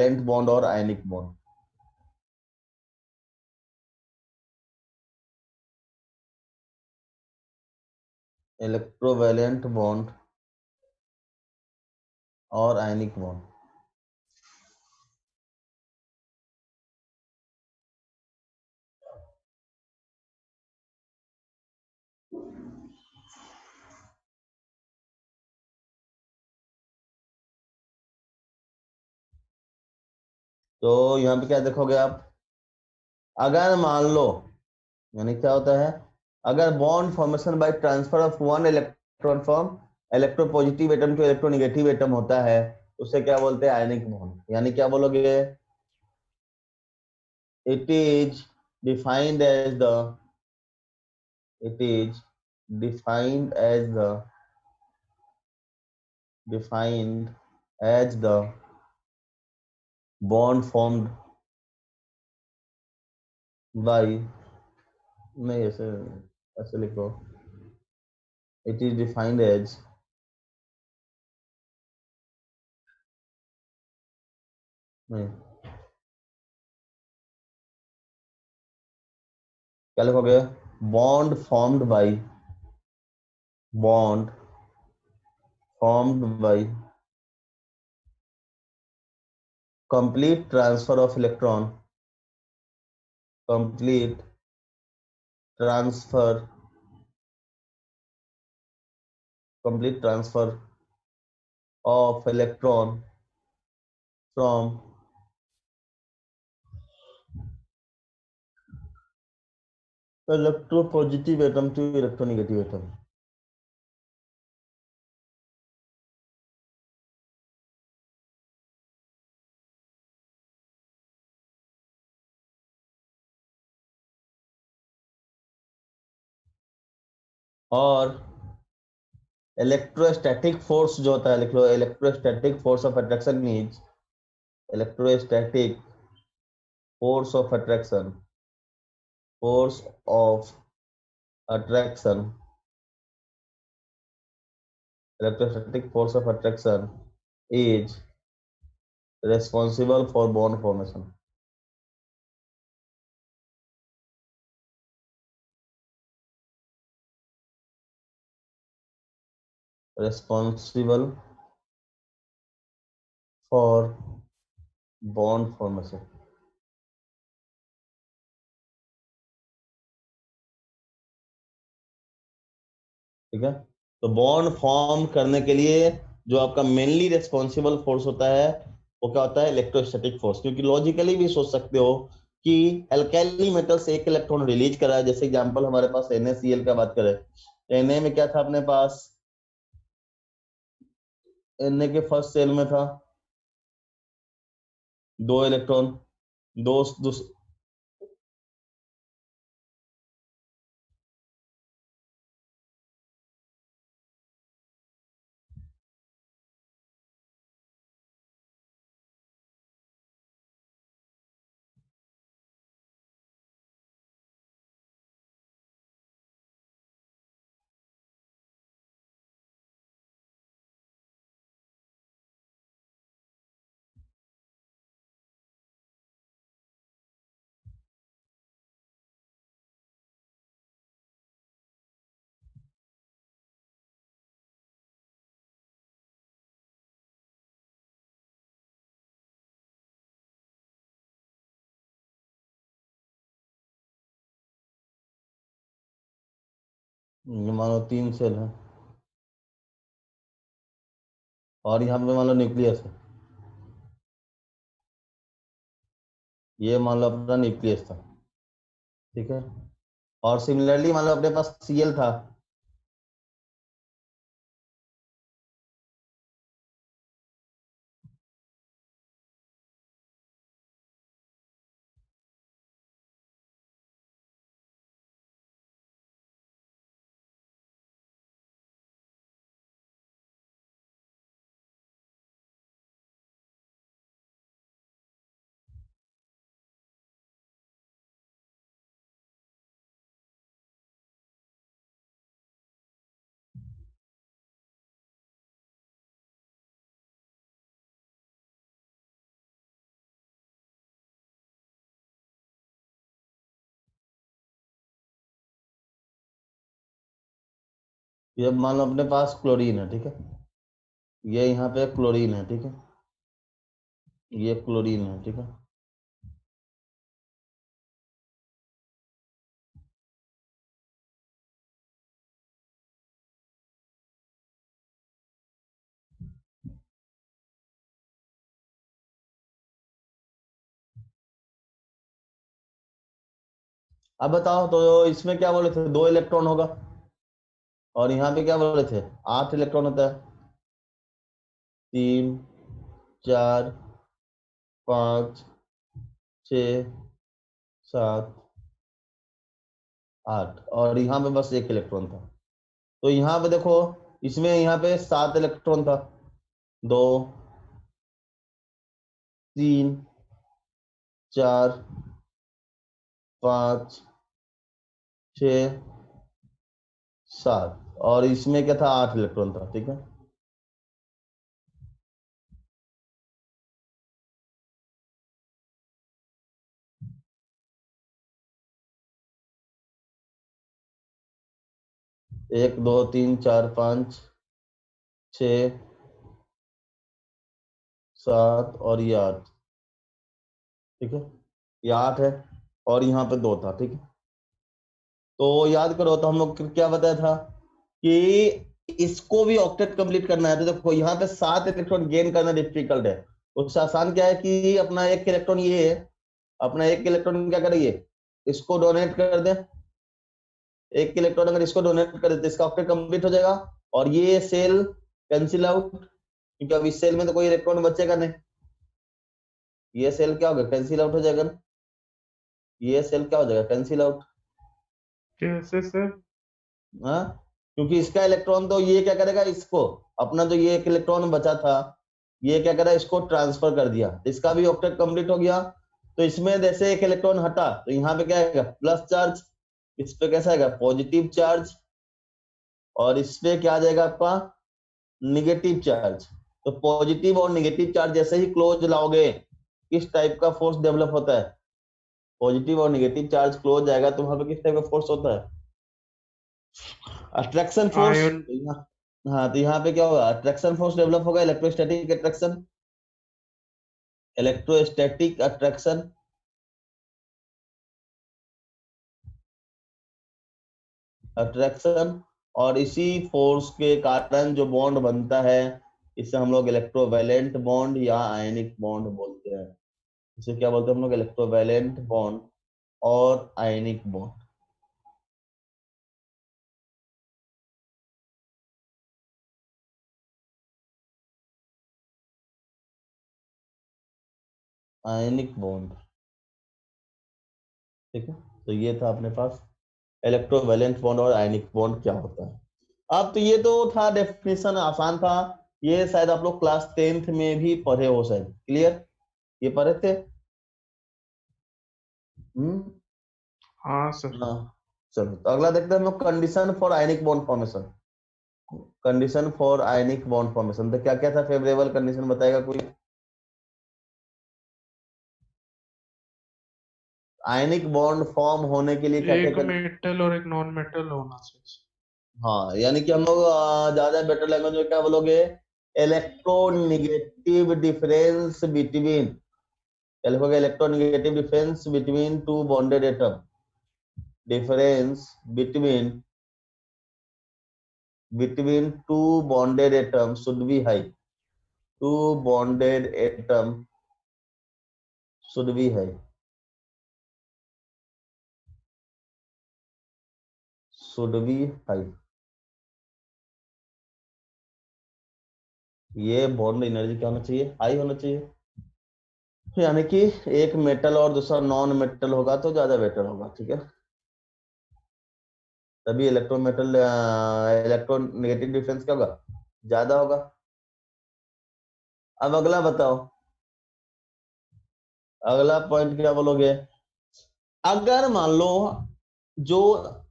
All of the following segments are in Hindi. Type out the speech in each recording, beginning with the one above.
वैलेंट बॉन्ड और आयनिक बॉन्ड। इलेक्ट्रोवैलेंट बॉन्ड और आयनिक बॉन्ड। तो यहाँ पे क्या देखोगे आप, अगर मान लो, यानी क्या होता है, अगर bond formation by transfer of one electron from electropositive atom to electronegative atom होता है, उसे क्या बोलते हैं, आयनिक बॉन्ड। यानी क्या बोलोगे, it is defined as the it is defined as the defined as the bond formed by, नहीं ऐसे ऐसे लिखो, it is defined as, नहीं क्या लिखोगे, bond formed by, bond formed by complete transfer of electron, complete transfer, complete transfer of electron from electropositive atom to electronegative atom. और इलेक्ट्रोस्टैटिक फोर्स जो होता है, लिख लो, electrostatic force of attraction is, electrostatic force of attraction, force of attraction, electrostatic force of attraction is responsible for bond formation, responsible for bond formation। ठीक है, तो बॉन्ड फॉर्म करने के लिए जो आपका मेनली रिस्पॉन्सिबल फोर्स होता है, वो क्या होता है, इलेक्ट्रोस्टैटिक फोर्स। क्योंकि लॉजिकली भी सोच सकते हो कि अल्काइली मेटल से एक इलेक्ट्रॉन रिलीज करा है, जैसे एग्जांपल हमारे पास NaCl का बात करें, Na में क्या था अपने पास, Na के फर्स्ट सेल में था दो इलेक्ट्रॉन, दो, मान लो तीन सेल है, और यहाँ पे मान लो न्यूक्लियस है, ये मान लो अपना न्यूक्लियस था। ठीक है, और सिमिलरली मान लो अपने पास Cl था, ये मान लो अपने पास क्लोरीन है, ठीक है, ये यहाँ पे क्लोरीन है, ठीक है, ये क्लोरीन है, ठीक है। अब बताओ तो इसमें क्या बोले थे, 2 इलेक्ट्रॉन होगा, और यहाँ पे क्या बोले थे, 8 इलेक्ट्रॉन होता है। 3, 4, 5, 6, 7, 8, और यहाँ पे बस 1 इलेक्ट्रॉन था। तो यहाँ पे देखो, इसमें यहाँ पे 7 इलेक्ट्रॉन था। 2, 3, 4, 5, 6, 7, और इसमें क्या था, 8 इलेक्ट्रॉन था, ठीक है। एक, दो, तीन, चार, 5, 6, 7, और ये 8, ठीक है, ये 8 है, और यहाँ पे 2 था, ठीक है। तो याद करो, तो हम लोग क्या बताया था कि इसको भी ऑक्टेट कंप्लीट करना है। तो देखो यहाँ पे 7 इलेक्ट्रॉन गेन करना डिफिकल्ट है। उससे आसान क्या है कि अपना 1 इलेक्ट्रॉन ये है, अपना 1 इलेक्ट्रॉन क्या करेंगे, इसको डोनेट कर दे। 1 इलेक्ट्रॉन अगर इसको डोनेट कर दे तो इसका ऑक्टेट कंप्लीट हो जाएगा, और ये सेल कैंसिल आउट, क्योंकि अब इस सेल में तो कोई इलेक्ट्रॉन बचेगा नहीं। ये सेल क्या होगा, कैंसिल आउट हो जाएगा ना, ये सेल क्या हो जाएगा, कैंसिल आउट। कैसे सर? हाँ, क्योंकि इसका इलेक्ट्रॉन तो ये क्या करेगा, इसको अपना जो ये 1 इलेक्ट्रॉन बचा था, ये क्या करा, इसको ट्रांसफर कर दिया, इसका भी ऑक्टेट कंप्लीट हो गया। तो इसमें जैसे 1 इलेक्ट्रॉन हटा तो यहाँ पे क्या आएगा, प्लस चार्ज, इस पे कैसा आएगा, पॉजिटिव चार्ज, और इस पे क्या आ जाएगा आपका, निगेटिव चार्ज। तो पॉजिटिव और निगेटिव चार्ज जैसे ही क्लोज लाओगे, किस टाइप का फोर्स डेवलप होता है, पॉजिटिव और निगेटिव चार्ज क्लोज जाएगा तो वहां पे किस टाइप का फोर्स होता है, अट्रैक्शन फोर्स। आयन। हाँ, तो यहाँ पे क्या होगा, अट्रैक्शन फोर्स डेवलप होगा, electrostatic attraction, electrostatic attraction, attraction, और इसी फोर्स के कारण जो बॉन्ड बनता है, इसे हम लोग इलेक्ट्रोवैलेंट बॉन्ड या आयनिक बॉन्ड बोलते हैं। इसे क्या बोलते हैं हम लोग, इलेक्ट्रोवैलेंट बॉन्ड और आयनिक बॉन्ड। आयनिक बॉन्ड, ठीक है। तो ये था अपने पास इलेक्ट्रोवैलेंट बॉन्ड और आयनिक बॉन्ड क्या होता है। अब तो ये तो था डेफिनेशन, आसान था। ये शायद आप लोग क्लास 10th में भी पढ़े हो, शायद, क्लियर, ये पढ़े थे। हम्म। हाँ सर। हाँ, चलो तो अगला देखते हैं हम लोग, condition for ionic bond formation. Condition for ionic bond formation, तो क्या क्या था फेवरेबल कंडीशन, बताएगा कोई। आयनिक बॉन्ड फॉर्म होने के लिए क्या क्या एक कंडीशन। मेटल और एक नॉन मेटल होना चाहिए। हाँ, यानी कि हम लोग ज्यादा बेटर लैंग्वेज में क्या बोलोगे, इलेक्ट्रोनिगेटिव डिफरेंस बिटवीन, क्या लिखोगे, electronegative difference between two bonded atom, difference between two bonded atom should be high, two bonded atom should be high, should be high. ये बॉन्ड एनर्जी क्या होना चाहिए, हाई होना चाहिए। यानी कि एक मेटल और दूसरा नॉन मेटल होगा तो ज्यादा बेटर होगा, ठीक है। तभी इलेक्ट्रॉन नेगेटिव डिफरेंस क्या होगा, ज्यादा होगा। अब अगला बताओ, अगला पॉइंट क्या बोलोगे, अगर मान लो जो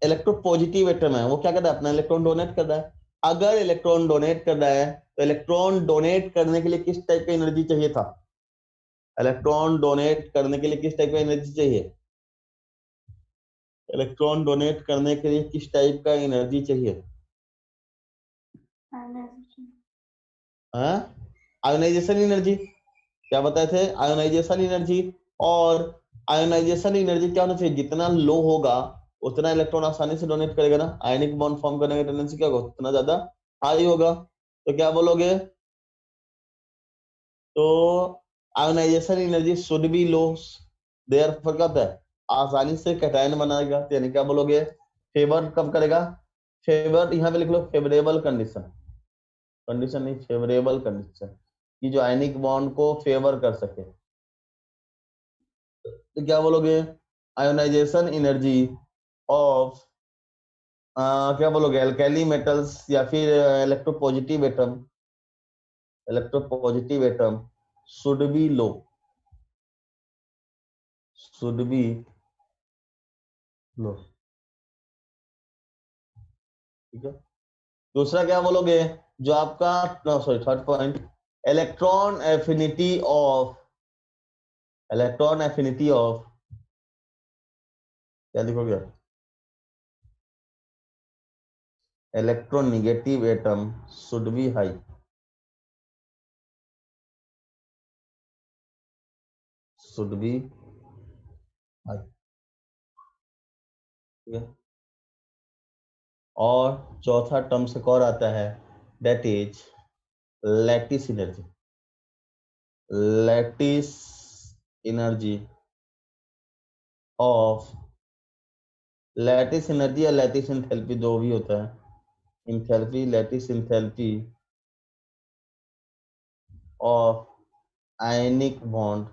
इलेक्ट्रोपॉजिटिव एटम है वो क्या कर रहा है, अपना इलेक्ट्रॉन डोनेट कर रहा है। अगर इलेक्ट्रॉन डोनेट कर रहा है तो इलेक्ट्रॉन डोनेट करने के लिए किस टाइप का एनर्जी चाहिए था, इलेक्ट्रॉन डोनेट करने के लिए किस टाइप का एनर्जी चाहिए, इलेक्ट्रॉन डोनेट करने के लिए किस टाइप का एनर्जी चाहिए। आयोनाइजेशन एनर्जी क्या बताए थे, आयोनाइजेशन एनर्जी। और आयोनाइजेशन एनर्जी क्या होना चाहिए, जितना लो होगा उतना इलेक्ट्रॉन आसानी से डोनेट करेगा ना, आयनिक बॉन्ड फॉर्म करने की टेंडेंसी क्या होगा, उतना ज्यादा हाई होगा। तो क्या बोलोगे, तो ionization energy should be low, therefore क्या होता है, आसानी से कैटायन बनाएगा, तो यानी क्या बोलोगे, फेवर कब करेगा, फेवर यहाँ पे लिख लो फेवरेबल कंडीशन, कंडीशन नहीं फेवरेबल कंडीशन, कि जो आयनिक बॉन्ड को फेवर कर सके। तो क्या बोलोगे, आयोनाइजेशन एनर्जी ऑफ क्या बोलोगे, अल्कैली मेटल्स या फिर electropositive atom, electropositive atom should be low, should be low, ठीक है। दूसरा क्या बोलोगे, जो आपका sorry third point, electron affinity of, electron affinity of क्या लिखोगे, electronegative atom should be high, should be high, ठीक है। और चौथा टर्म से और आता है, that is lattice energy, lattice energy of, lattice energy या लैटिस इंथैल्पी जो भी होता है, enthalpy, lattice enthalpy of ionic bond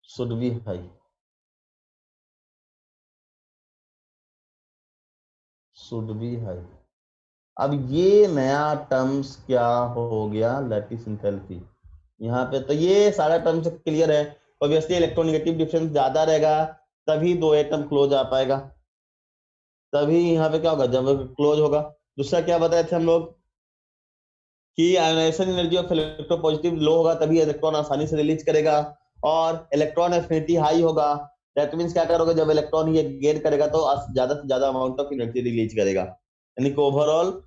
should be high, should be high. अब ये नया टर्म्स क्या हो गया, लैटिस इंथैल्पी, यहाँ पे तो ये सारा टर्म्स क्लियर है। ऑब्वियसली इलेक्ट्रोनेगेटिव डिफरेंस ज्यादा रहेगा तभी दो एटम क्लोज आ पाएगा, तभी यहाँ पे क्या होगा जब क्लोज होगा। दूसरा क्या बताए थे हम लोग कि आयोनाइजेशन एनर्जी ऑफ इलेक्ट्रोपॉजिटिव लो होगा तभी इलेक्ट्रॉन आसानी से रिलीज करेगा, और इलेक्ट्रॉन एफिनिटी हाई होगा, दैट मींस क्या करोगे, जब इलेक्ट्रॉन ये गेन करेगा तो ज्यादा से ज्यादा अमाउंट ऑफ एनर्जी रिलीज करेगा, यानी कि ओवरऑल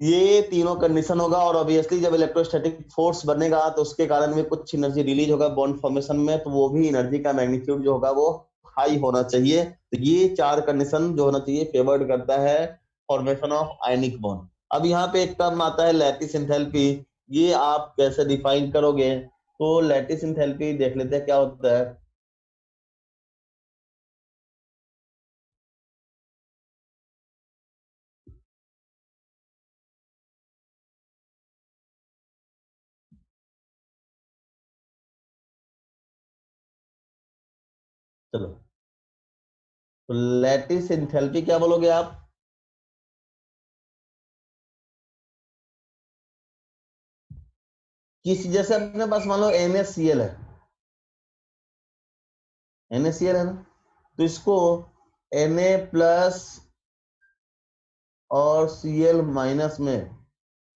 ये तीनों कंडीशन होगा। और ऑब्वियसली जब इलेक्ट्रोस्टैटिक फोर्स बनेगा तो उसके कारण में कुछ एनर्जी रिलीज होगा बॉन्ड फॉर्मेशन में, तो वो भी एनर्जी का मैग्नीट्यूड जो होगा वो हाई होना चाहिए। तो ये चार कंडीशन जो होना चाहिए फेवर्ड करता है फॉर्मेशन ऑफ आयनिक बॉन्ड। अब यहाँ पे एक टर्म आता है लैटिस एंथैल्पी, ये आप कैसे डिफाइन करोगे, तो लैटिस एंथैल्पी देख लेते हैं क्या होता है। चलो, तो लैटिस एंथैल्पी क्या बोलोगे आप, किस जैसे अपने पास मान लो NaCl है, NaCl है ना, तो इसको Na प्लस और Cl माइनस में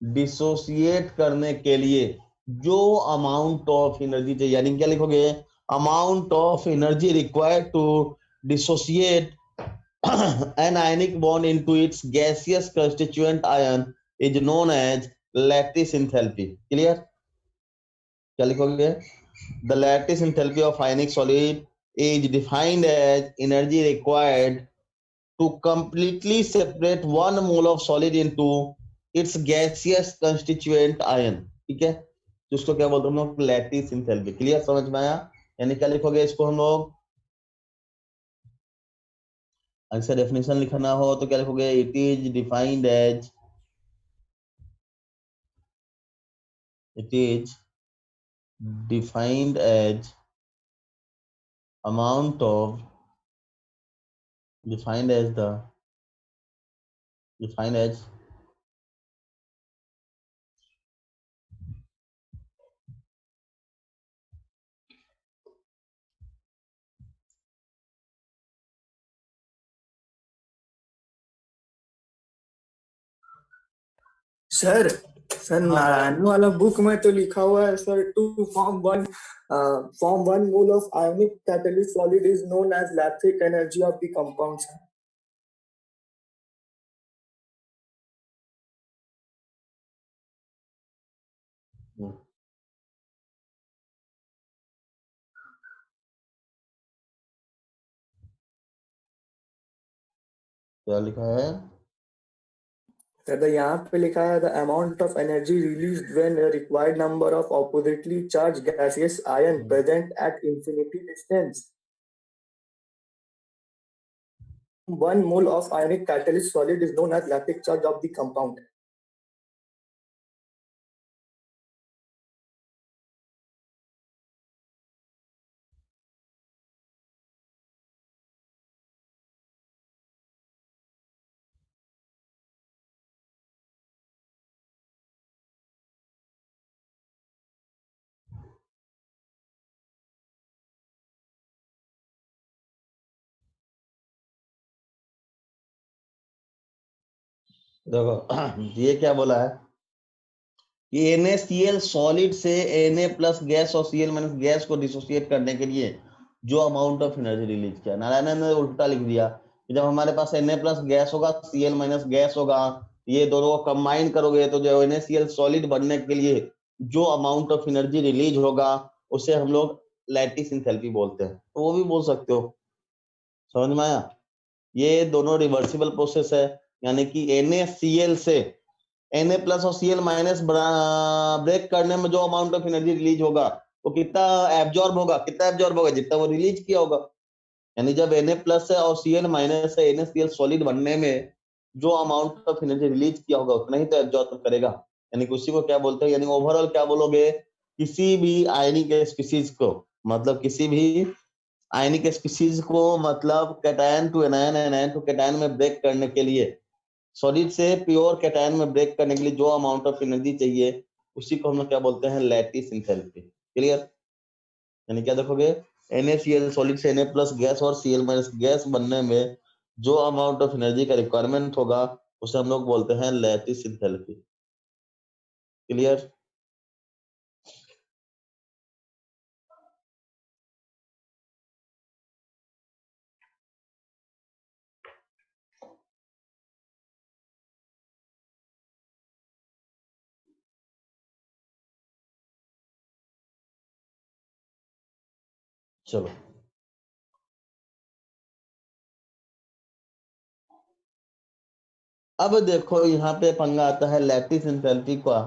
डिसोसिएट करने के लिए जो अमाउंट ऑफ एनर्जी चाहिए, यानी क्या लिखोगे, amount of energy required to dissociate an ionic bond into its gaseous constituent ion is known as lattice enthalpy, clear। क्या लिखोगे, the lattice enthalpy of ionic solid is defined as energy required to completely separate one mole of solid into its gaseous constituent ion, ठीक है। जिसको क्या बोलते हैं हम लोग, लैटिस इंथैल्पी, क्लियर, समझ में आया। यानी क्या लिखोगे इसको हम लोग, अगर डेफिनेशन लिखना हो तो क्या लिखोगे, it is defined as, it is defined as amount of, defined as the, defined as sir sir Narayana वाला बुक में तो लिखा हुआ है sir, to form one mole of ionic catalyst solid is known as lactic energy of the compound. क्या लिखा है? दादा यहाँ पे लिखा है the amount of energy released when a required number of oppositely charged gaseous ion present at infinity distance. 1 mole of ionic catalyst solid is known as lactic charge of the compound. देखो ये क्या बोला है कि NaCl सॉलिड से Na प्लस गैस और Cl माइनस गैस को डिसोसिएट करने के लिए जो अमाउंट ऑफ एनर्जी रिलीज किया, नारायण ने उल्टा लिख दिया कि जब हमारे पास Na प्लस गैस होगा, Cl माइनस गैस होगा, ये दोनों को कंबाइन करोगे तो जो NaCl सॉलिड बनने के लिए जो अमाउंट ऑफ एनर्जी रिलीज होगा उसे हम लोग लैटिस एंथैल्पी बोलते हैं। तो वो भी बोल सकते हो, समझ में आया? ये दोनों रिवर्सिबल प्रोसेस है, यानी कि NaCl से Na प्लस और Cl माइनस ब्रेक करने में जो अमाउंट ऑफ एनर्जी रिलीज होगा वो कितना एब्जॉर्ब होगा, जितना वो रिलीज किया होगा। यानी जब Na प्लस है और Cl माइनस है, NaCl सॉलिड बनने में जो अमाउंट ऑफ एनर्जी रिलीज किया होगा उतना ही तो एब्जॉर्ब करेगा। यानी उसी को क्या बोलते हैं, यानी ओवरऑल क्या बोलोगे, किसी भी आयनिक स्पीसीज को, मतलब किसी भी आयनिक स्पीसीज को, मतलब cation to anion, anion to cation में ब्रेक करने के लिए, सॉलिड से प्योर कैटायन में ब्रेक करने के लिए जो अमाउंट ऑफ एनर्जी चाहिए उसी को हम लोग क्या बोलते हैं, लैटिस एंथैल्पी। क्लियर? यानी क्या देखोगे, NaCl सॉलिड से Na प्लस गैस और Cl माइनस गैस बनने में जो अमाउंट ऑफ एनर्जी का रिक्वायरमेंट होगा उसे हम लोग बोलते हैं लैटिस एंथैल्पी। क्लियर? चलो अब देखो यहाँ पे पंगा आता है लैटिस एंथैल्पी का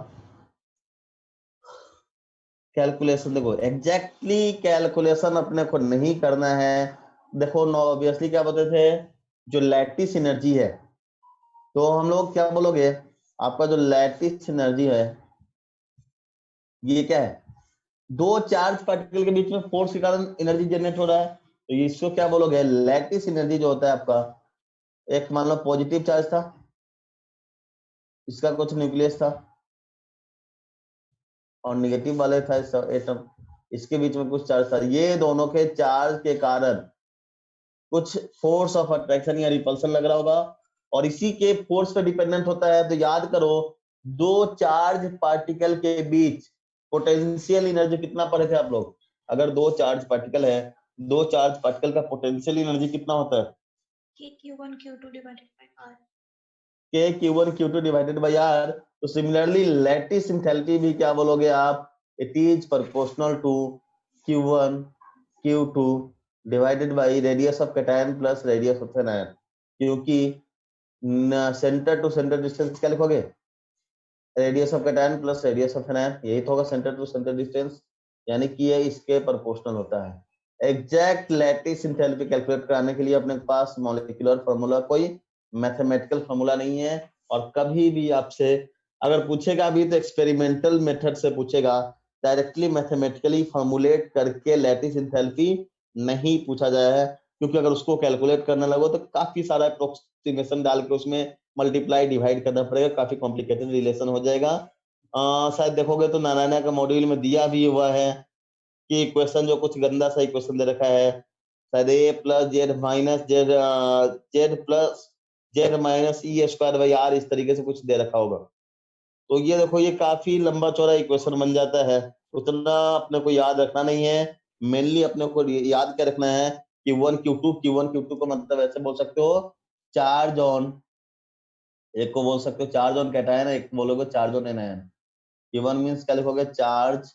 कैलकुलेशन। देखो एग्जैक्टली कैलकुलेशन अपने को नहीं करना है। देखो नो ऑब्वियसली क्या बोलते थे, जो लैटिस एनर्जी है, तो हम लोग क्या बोलोगे, आपका जो लैटिस एनर्जी है ये क्या है, दो चार्ज पार्टिकल के बीच में फोर्स के कारण एनर्जी जनरेट हो रहा है, तो इसको क्या बोलोगे, लैटिस एनर्जी जो होता है आपका, एक मान लो पॉजिटिव चार्ज था, इसका कुछ न्यूक्लियस था, और निगेटिव वाले था इसका एटम, इसके बीच में कुछ चार्ज था, ये दोनों के चार्ज के कारण कुछ फोर्स ऑफ अट्रैक्शन या रिपल्सन लग रहा होगा, और इसी के फोर्स पे डिपेंडेंट होता है। तो याद करो, दो चार्ज पार्टिकल के बीच पोटेंशियल एनर्जी कितना पढ़े थे आप लोग, अगर दो चार्ज पार्टिकल है, दो चार्ज पार्टिकल का पोटेंशियल एनर्जी कितना होता है, Q1 Q2 divided by R. K Q1 Q2 divided by R। तो सिमिलरली लैटिस एंथैल्पी भी क्या बोलोगे आप, it is proportional to Q1 Q2 divided by radius of cation plus radius of anion, क्योंकि सेंटर टू सेंटर डिस्टेंस क्या लिखोगे, radius of cation plus radius of anion, यही तो होगा सेंटर टू सेंटर डिस्टेंस, यानी कि ये इसके प्रोपोर्शनल होता है। एग्जैक्ट लैटिस एंथैल्पी कैलकुलेट कराने के लिए अपने पास मॉलिक्यूलर फार्मूला, कोई मैथमेटिकल फार्मूला नहीं है, और कभी भी आपसे अगर पूछेगा भी तो एक्सपेरिमेंटल मेथड से पूछेगा, डायरेक्टली मैथमेटिकली फॉर्मुलेट करके लैटिस एंथैल्पी नहीं पूछा जाया है, क्योंकि अगर उसको कैलकुलेट करने लगो तो काफी सारा अप्रोक्सीमेशन डाल के उसमें मल्टीप्लाई डिवाइड करना पड़ेगा, काफी कॉम्प्लिकेटेड रिलेशन हो जाएगा। शायद देखोगे तो नारायण का मॉड्यूल में दिया भी हुआ है कि क्वेश्चन जो कुछ गंदा सा क्वेश्चन दे रखा है, शायद A plus Z minus Z, Z plus Z minus e square by R, इस तरीके से कुछ दे रखा होगा। तो ये देखो ये काफी लंबा चौड़ा इक्वेशन बन जाता है, उतना अपने को याद रखना नहीं है। मेनली अपने को याद क्या रखना है, Q1 Q2 को मतलब ऐसे बोल सकते हो चार्ज ऑन, एक को बोल सकते हो चार्ज ऑन कैटायन, एक बोलोगे charge on anion. Q1 means क्या लिखोगे, चार्ज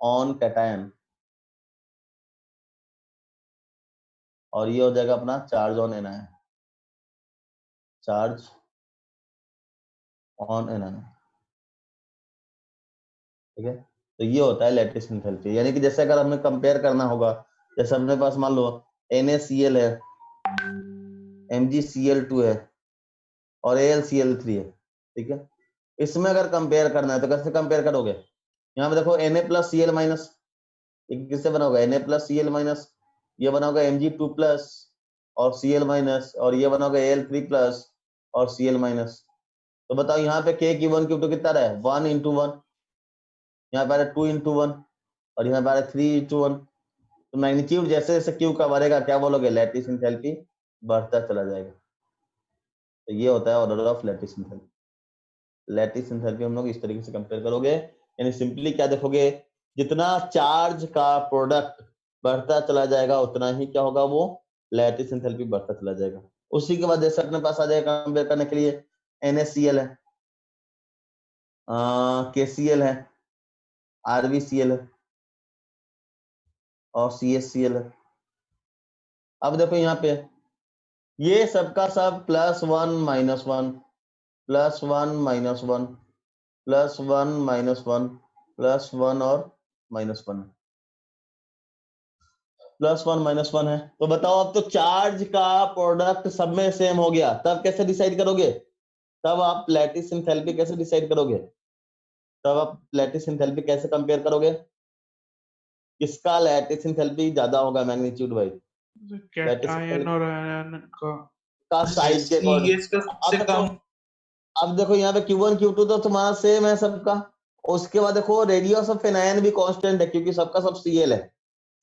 ऑन कैटायन, और ये हो जाएगा अपना charge on anion. Charge on an ion, ठीक है। तो ये होता है लैटिस एंथैल्पी, यानी कि जैसे अगर हमें कंपेयर करना होगा, जैसे अपने पास मान लो NaCl है, MgCl2 है और AlCl3 है, ठीक है। इसमें अगर कंपेयर करना है तो कैसे कंपेयर करोगे? यहाँ पे देखो Na+Cl-, किससे बना होगा? Na+Cl-, ये बना होगा Mg2+ और Cl-, और ये बना होगा Al3+ और Cl-। तो बताओ यहाँ पे K, Q1, Q2 कितना रहा है? 1 × 1, यहाँ पे 2 × 1 और यहाँ पे 3 × 1। तो मैग्नीट्यूड जैसे जैसे Q का बढ़ेगा क्या बोलोगे? लैटिस एंथैल्पी बढ़ता चला जाएगा। तो ये होता है order of lattice enthalpy. Lattice enthalpy हम लोग इस तरीके से कंपेयर करोगे, यानी सिंपली क्या देखोगे, जितना चार्ज का प्रोडक्ट बढ़ता चला जाएगा उतना ही क्या होगा, वो लैटिस एंथैल्पी बढ़ता चला जाएगा। उसी के बाद जैसे अपने पास आ जाएगा कंपेयर करने के लिए NaCl है, KCl है, RbCl है और CHCl है। अब देखो यहाँ पे ये सबका सब +1 - 1 +1 - 1 +1 -1 +1 और -1 +1 -1 है। तो बताओ अब तो चार्ज का प्रोडक्ट सब में सेम हो गया, तब कैसे डिसाइड करोगे? तब आप लैटिस एंथैल्पी कैसे डिसाइड करोगे? तब आप लैटिस एंथैल्पी कैसे कंपेयर करोगे? किसका लैटिस एंथैल्पी ज्यादा होगा मैग्नीट्यूड वाइज? लैटिस कैटायन और आयन का साइज के अकॉर्डिंग। अब देखो यहाँ पे Q1 Q2 तो तुम्हारा सेम है सबका। उसके बाद देखो रेडियस ऑफ एन आयन भी कांस्टेंट है, क्योंकि सबका सब Cl है,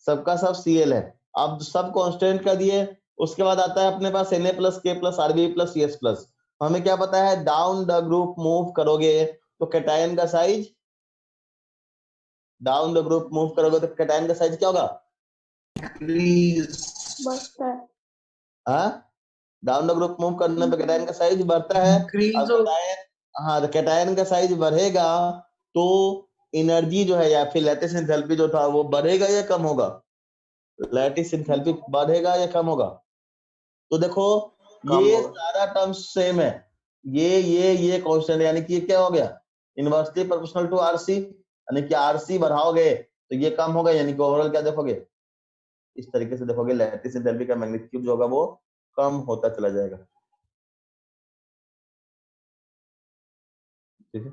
सबका सब Cl है। अब सब कांस्टेंट कर दिए, उसके बाद आता है अपने पास Na+K+Rb+Cs+। हमें क्या पता है, डाउन द ग्रुप मूव करोगे तो कैटायन का size, down the group move करोगे तो कैटायन का साइज क्या होगा? बढ़ता है। हाँ, डाउन द ग्रुप मूव करने पे कैटायन का साइज बढ़ता है। अब कैटायन, हाँ, तो कैटायन का साइज बढ़ेगा तो एनर्जी जो है या फिर लैटिस एंथैल्पी जो था वो बढ़ेगा या कम होगा? लैटिस एंथैल्पी बढ़ेगा या कम होगा? तो देखो ये सारा टर्म्स सेम है, ये कांस्टेंट, यानी कि ये क्या हो गया? इनवर्सली प्रोपोर्शनल टू RC, यानी कि RC बढ़ाओगे तो ये कम होगा, यानी कि ओवरऑल क्या देखोगे? इस तरीके से देखोगे लैटिस एंथैल्पी का मैग्नीट्यूड जो होगा वो कम होता चला जाएगा, ठीक है।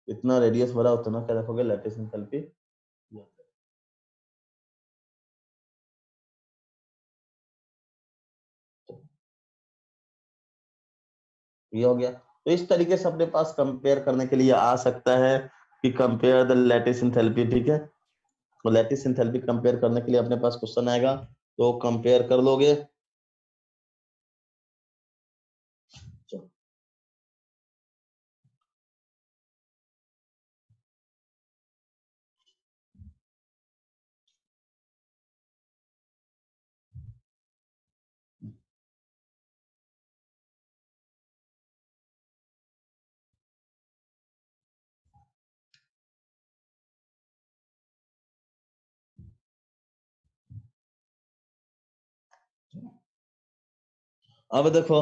इतना रेडियस बड़ा उतना क्या देखोगे? Lattice enthalpy. ये हो गया। तो इस तरीके से अपने पास कंपेयर करने के लिए आ सकता है कि कंपेयर द लैटिस एंथैल्पी, ठीक है। तो लैटिस एंथैल्पी कंपेयर करने के लिए अपने पास क्वेश्चन आएगा तो कंपेयर कर लोगे। अब देखो,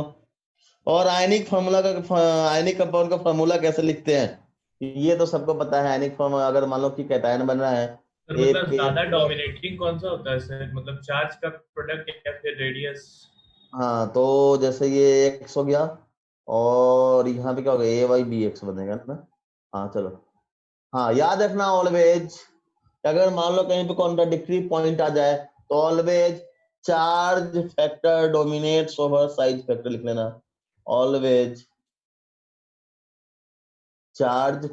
और आयनिक फार्मूला का, आयनिक कंपाउंड का फार्मूला कैसे लिखते हैं ये तो सबको पता है। आयनिक फार्मूला अगर मान लो कि कैटायन बन रहा है, मतलब ज्यादा डोमिनेटिंग कौन सा होता है सर? मतलब चार्ज का प्रोडक्ट या फिर रेडियस? हाँ, तो जैसे ये X हो गया और यहाँ पे क्या होगा? AyBx बनेगा ना। हाँ चलो, हाँ याद रखना ऑलवेज, अगर मान लो कहीं पे कॉन्ट्राडिक्टरी पॉइंट आ जाए तो always charge factor dominates over size factor लिख लेना। Always charge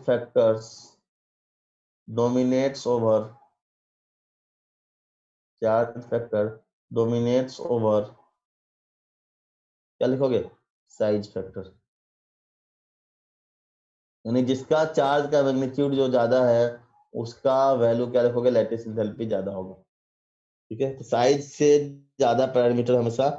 factors dominates over, charge factor dominates over, क्या लिखोगे? Size factor. यानी जिसका चार्ज का मैग्नीट्यूड जो ज्यादा है उसका वैल्यू क्या लिखोगे? लैटिस एंथैल्पी ज्यादा होगा, ठीक है। तो साइज से ज्यादा पैरामीटर हमेशा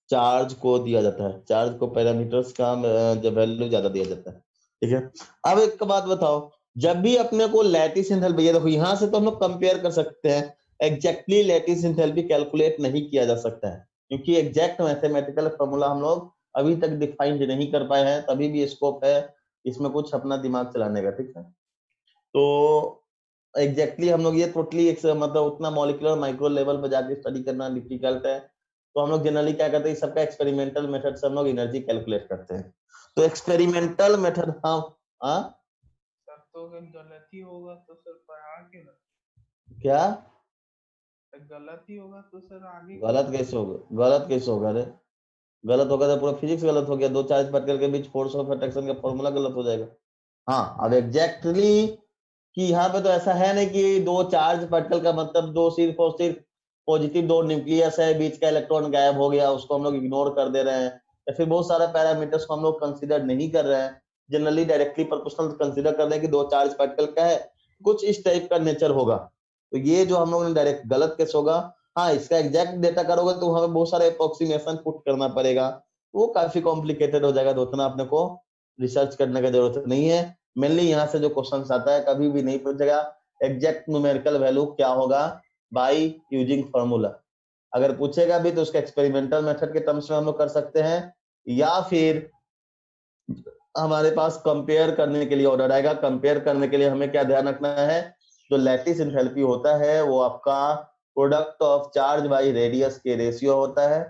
चार्ज को दिया जाता है, चार्ज को पैरामीटर्स का जो वैल्यू ज्यादा दिया जाता है, ठीक है। अब एक बात बताओ, जब भी अपने को लैटिस एंथैल्पी, ये देखो यहाँ से तो हम लोग कंपेयर कर सकते हैं, एग्जैक्टली लैटिस एंथैल्पी कैलकुलेट नहीं किया जा सकता है, क्योंकि एग्जैक्ट मैथमेटिकल फॉर्मूला हम लोग अभी तक डिफाइन नहीं कर पाए हैं, तभी भी स्कोप है इसमें कुछ अपना दिमाग चलाने का, ठीक है। तो एग्जैक्टली हम लोग ये टोटली एक मतलब उतना मॉलिक्यूलर माइक्रो लेवल पर जाके स्टडी करना डिफिकल्ट है, तो हम लोग जनरली क्या करते हैं, सबका एक्सपेरिमेंटल मेथड से हम लोग एनर्जी कैलकुलेट करते हैं। तो एक्सपेरिमेंटल मेथड, हाँ सर तो अगर गलती होगा तो सर पर आगे ना, क्या गलती होगा तो सर आगे गलत कैसे होगा, गलत कैसे होगा रे, गलत होगा तो पूरा फिजिक्स गलत हो गया, दो चार्ज पार्टिकल के बीच फोर्स ऑफ अट्रैक्शन का फॉर्मूला गलत हो जाएगा। हाँ अब एग्जैक्टली कि यहाँ पे तो ऐसा है नहीं कि दो चार्ज पार्टिकल का मतलब दो सिर्फ और सिर्फ पॉजिटिव दो न्यूक्लियस है, बीच का इलेक्ट्रॉन गायब हो गया, उसको हम लोग इग्नोर कर दे रहे हैं, या फिर बहुत सारे पैरामीटर्स को हम लोग कंसीडर नहीं कर रहे हैं, जनरली डायरेक्टली प्रोपोर्शनल कंसीडर कर रहे हैं कि दो चार्ज पार्टिकल का है, कुछ इस टाइप का नेचर होगा। तो ये जो हम लोग ने डायरेक्ट गलत केस होगा। हाँ इसका एग्जैक्ट डेटा करोगे तो हमें बहुत सारे अप्रोक्सीमेशन पुट करना पड़ेगा, वो काफी कॉम्प्लिकेटेड हो जाएगा, तो उतना अपने को रिसर्च करने की जरूरत नहीं है। मेनली यहाँ से जो क्वेश्चन आता है कभी भी नहीं पूछेगा एग्जैक्ट न्यूमेरिकल वैल्यू क्या होगा बाय यूजिंग फॉर्मूला, अगर पूछेगा भी तो उसका एक्सपेरिमेंटल मेथड के टर्म्स में हम लोग कर सकते हैं, या फिर हमारे पास कंपेयर करने के लिए ऑर्डर आएगा। कंपेयर करने के लिए हमें क्या ध्यान रखना है, जो लैटिस एंथैल्पी होता है वो आपका product of charge by radius के रेशियो होता है,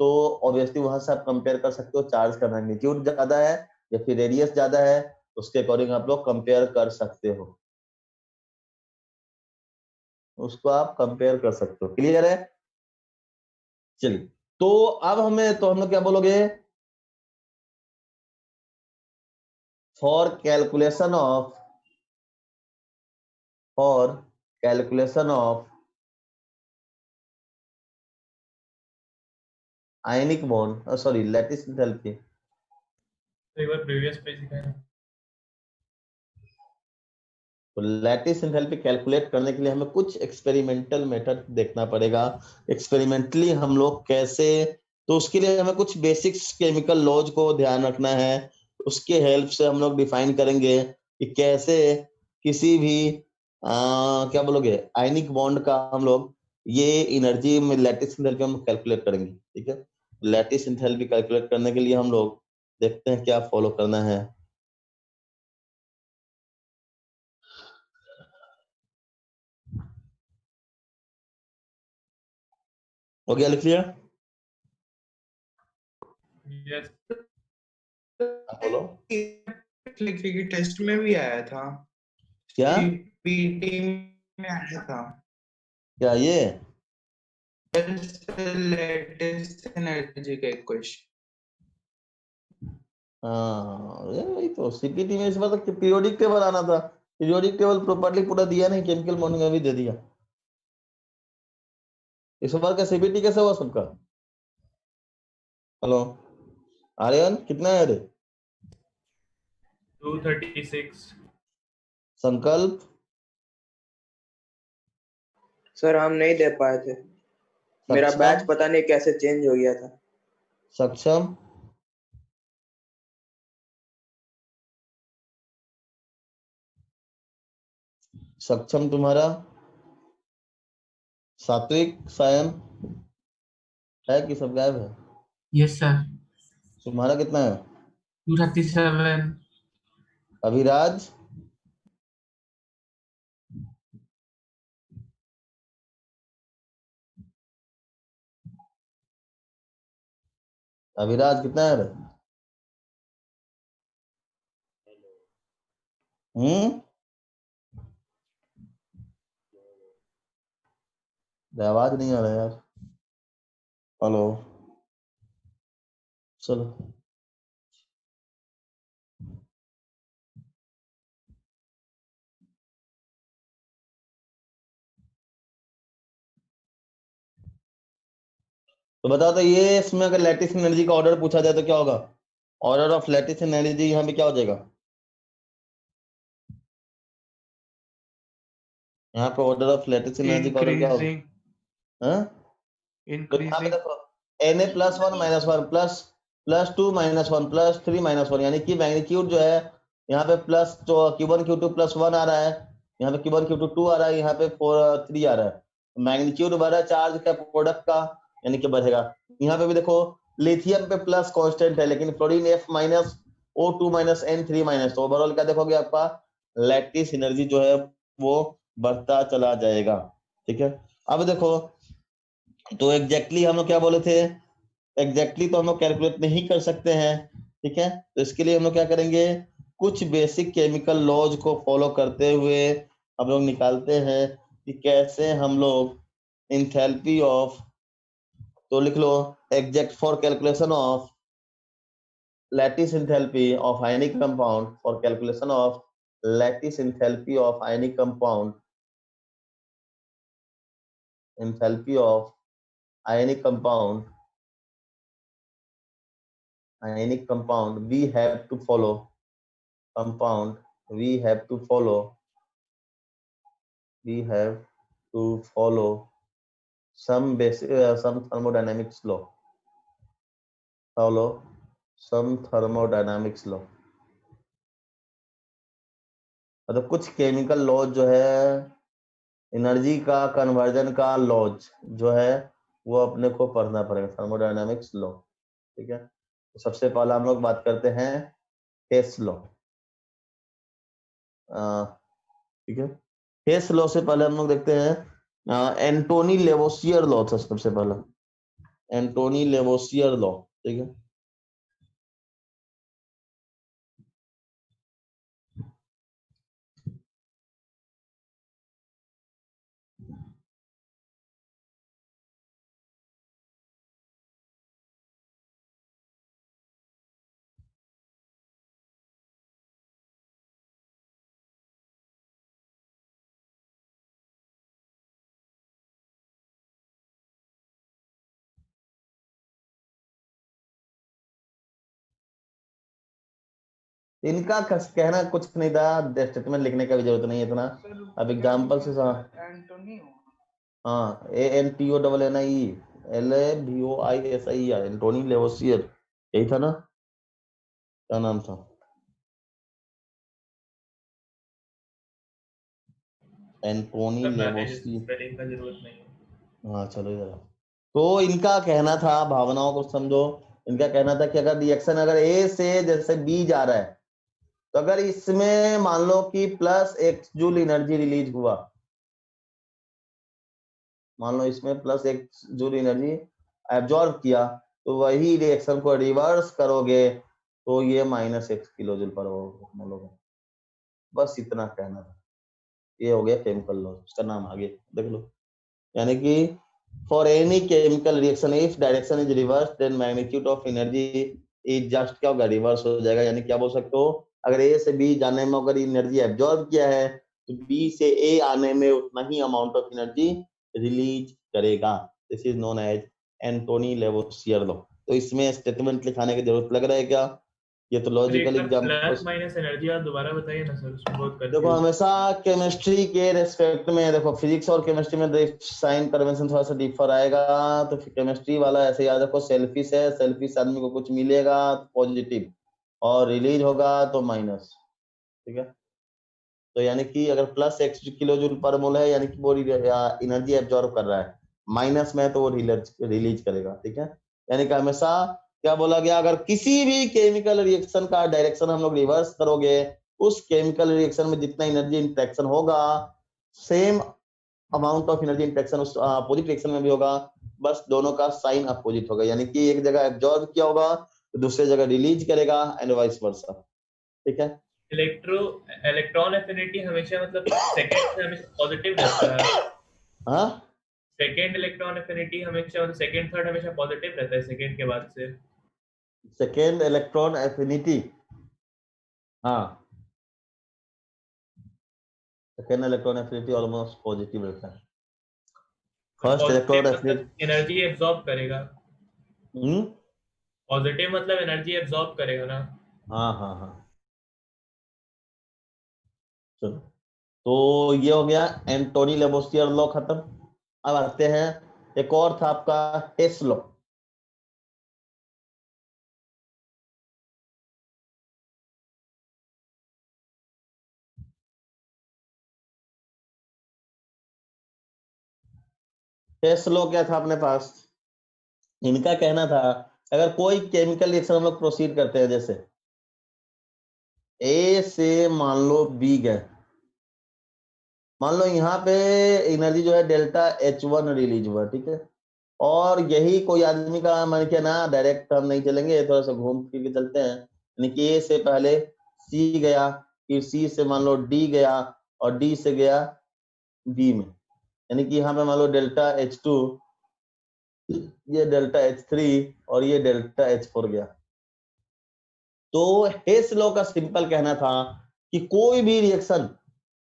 तो ऑब्वियसली वहां से आप कंपेयर कर सकते हो चार्ज का मैग्नीट्यूड ज्यादा है या फिर रेडियस ज्यादा है, उसके अकॉर्डिंग आप लोग कंपेयर कर सकते हो, उसको आप कंपेयर कर सकते हो। क्लियर है? चलिए तो अब हम लोग क्या बोलोगे, for calculation of ionic bond, sorry lattice enthalpy, तो एक बार प्रीवियस पेज दिखाएं। तो लैटिस एंथैल्पी कैलकुलेट करने के लिए हमें कुछ एक्सपेरिमेंटल मेथड देखना पड़ेगा। एक्सपेरिमेंटली हम लोग कैसे, तो उसके लिए हमें कुछ बेसिक्स केमिकल लॉज को ध्यान रखना है, उसके हेल्प से हम लोग डिफाइन करेंगे कि कैसे किसी भी क्या बोलोगे आयनिक बॉन्ड का हम लोग ये एनर्जी में लैटिस एंथैल्पी हम कैलकुलेट करेंगे, ठीक है। लैटिस एंथैल्पी कैलकुलेट करने के लिए हम लोग देखते हैं क्या फॉलो करना है। हो गया, लिख लिया? यस बोलो लिखने की टेस्ट में भी आया था, क्या सीपीटी में आया था, क्या ये लेटेस्ट एनर्जी का एक क्वेश्चन। हाँ ये वही तो सीपीटी में इस बार तक पीरियोडिक टेबल आना था, पीरियोडिक टेबल प्रॉपर्ली पूरा दिया नहीं, केमिकल मॉर्निंग में भी दे दिया। इस बार का सीपीटी कैसे हुआ सबका? हेलो आर्यन कितना है रे? 236 संकल्प सर हम नहीं दे पाए थे, मेरा सक्षम? बैच पता नहीं कैसे चेंज हो गया था। सक्षम सक्षम तुम्हारा? सात्विक सायन है कि सब गायब है? Yes sir. तुम्हारा कितना है? 237। अभिराज? अभिराज कितना है रे? आवाज नहीं आ रहा यार। हेलो चलो तो बताओ, तो ये इसमें अगर लैटिस एनर्जी का ऑर्डर पूछा जाए तो क्या होगा? ऑर्डर ऑफ लैटिस एनर्जी यहाँ पे क्या हो जाएगा? यहाँ पे ऑर्डर ऑफ लैटिस एनर्जी का ऑर्डर क्या होगा? इंक्रीजिंग हाँ? तो यहाँ पे इंक्रीजिंग देखो Na+1 -1 +2 -1 +3 -1, यानी कि मैग्नीट्यूड जो है यहाँ पे प्लस जो Q1 Q2 +1 आ रहा है, यहाँ पे Q1 Q2 2 आ रहा है, यहाँ पे 3 आ रहा है, मैग्नीट्यूड बढ़ा चार्ज का प्रोडक्ट का यानी कि बढ़ेगा। यहाँ पे भी देखो लिथियम पे प्लस कांस्टेंट है, लेकिन fluorine F minus O2 minus N3 minus, तो ओवरऑल क्या देखोगे आपका लैटिस एनर्जी जो है वो बढ़ता चला जाएगा। ठीक है, अब देखो तो एग्जैक्टली हम लोग क्या बोले थे, एग्जैक्टली तो हम लोग कैलकुलेट नहीं कर सकते हैं। ठीक है, तो इसके लिए हम लोग क्या करेंगे, कुछ बेसिक केमिकल लॉज को फॉलो करते हुए हम लोग निकालते हैं कि कैसे हम लोग इंथैल्पी ऑफ, तो लिख लो exact for calculation of lattice enthalpy of ionic compound, for calculation of lattice enthalpy of ionic compound, enthalpy of ionic compound, ionic compound we have to follow, compound we have to follow, we have to follow some basic some thermodynamics law, follow some thermodynamics law, मतलब कुछ केमिकल लॉ जो है एनर्जी का कन्वर्जन का लॉज जो है वो अपने को पढ़ना पड़ेगा, थर्मोडायनामिक्स लॉ। ठीक है, तो सबसे पहला हम लोग बात करते हैं हेस लॉ। ठीक है, हेस लॉ से पहले हम लोग देखते हैं एंटोनी लेवोसियर लॉ था सबसे पहला, एंटोनी लेवोसियर लॉ। ठीक है, इनका कहना कुछ नहीं था, स्टेटमेंट लिखने का भी जरूरत नहीं है इतना, सर अब क्या एग्जाम्पल से लिखना था, एंटोनी होगा। हाँ ANTONILAVOISI एंटोनी लेवोसियर, यही था ना, क्या नाम था, एंटोनी सब लेवोसियर। स्पेलिंग का जरूरत नहीं है। हाँ चलो इधर आओ। तो इनका कहना था, भावनाओं को समझो, इनका कहना था कि अगर रिएक्शन अगर ए से जैसे बी जा रहा है, तो अगर इसमें मान लो कि plus x joule energy release हुआ, मान लो इसमें plus x joule energy absorb किया, तो वही रिएक्शन को रिवर्स करोगे तो ये माइनस एक्स किलो जूल पर मोल। बस इतना कहना था, ये हो गया केमिकल लॉ, उसका नाम आगे देख लो। यानी कि for any chemical reaction if direction is reverse then magnitude of energy is just क्या होगा, रिवर्स हो जाएगा। यानी क्या बोल सकते हो, अगर ए से बी जाने में अगर एनर्जी एब्जॉर्ब किया है तो बी से ए आने में उतना ही अमाउंट ऑफ एनर्जी रिलीज करेगा। This is known as Antoine Lavoisier law. तो इसमें स्टेटमेंट लिखाने की जरूरत लग रहा है क्या, ये तो सर एक लॉजिकल बार एग्जांपल। प्लस माइनस एनर्जी आप दोबारा बताइए ना सर, उसमें बहुत देखो कंफ्यूज। हमेशा केमिस्ट्री के रेस्पेक्ट में देखो, फिजिक्स और केमिस्ट्री में साइन कन्वेंशन थोड़ा सा डिफर आएगा। तो केमिस्ट्री वाला ऐसे याद रखो, सेल्फिश है, सेल्फिश आदमी को कुछ मिलेगा पॉजिटिव और रिलीज होगा तो माइनस। ठीक है, तो यानी कि अगर प्लस एक्स किलो जूल पर मोल है यानी कि वो एनर्जी एब्जॉर्ब कर रहा है, माइनस में है तो वो रिलीज करेगा। ठीक है, यानी कि हमेशा क्या बोला गया, अगर किसी भी केमिकल रिएक्शन का डायरेक्शन हम लोग रिवर्स करोगे, उस केमिकल रिएक्शन में जितना एनर्जी इंटरेक्शन होगा same amount of energy interaction उस अपोजिट रिएक्शन में भी होगा, बस दोनों का साइन अपोजिट होगा। यानी कि एक जगह एब्जॉर्ब किया होगा तो दूसरी जगह रिलीज करेगा एंड वाइस वर्सा। ठीक है, इलेक्ट्रॉन एफिनिटी हमेशा मतलब सेकंड से हमेशा पॉजिटिव रहता है। हाँ सेकंड इलेक्ट्रॉन एफिनिटी हमेशा मतलब सेकंड थर्ड हमेशा पॉजिटिव रहता है सेकंड के बाद से। सेकेंड इलेक्ट्रॉन एफिनिटी, हाँ second electron affinity almost positive रहता है। फर्स्ट पॉजिटिव इलेक्ट्रॉन मतलब एफिनिटी एनर्जी एब्जॉर्ब करेगा। पॉजिटिव मतलब एनर्जी एब्जॉर्ब करेगा ना। हाँ हाँ हाँ, चलो तो ये हो गया एंटोनी लेबोसियर लॉ खत्म। अब आते हैं, एक और था आपका हेस लॉ। हेस लॉ क्या था अपने पास? इनका कहना था अगर कोई केमिकल रिएक्शन हम लोग प्रोसीड करते हैं, जैसे ए से मान लो बी गए, मान लो यहाँ पे एनर्जी जो है डेल्टा H1 रिलीज हुआ, ठीक है, और यही कोई आदमी का मन किया ना, डायरेक्ट हम नहीं चलेंगे, थोड़ा सा घूम फिर के चलते हैं, यानी कि ए से पहले सी गया, फिर सी से मान लो डी गया, और डी से गया बी में, यानी कि यहाँ पे मान लो डेल्टा H2, ये डेल्टा H3 और ये डेल्टा H4 गया। तो हेस लॉ का सिंपल कहना था कि कोई भी रिएक्शन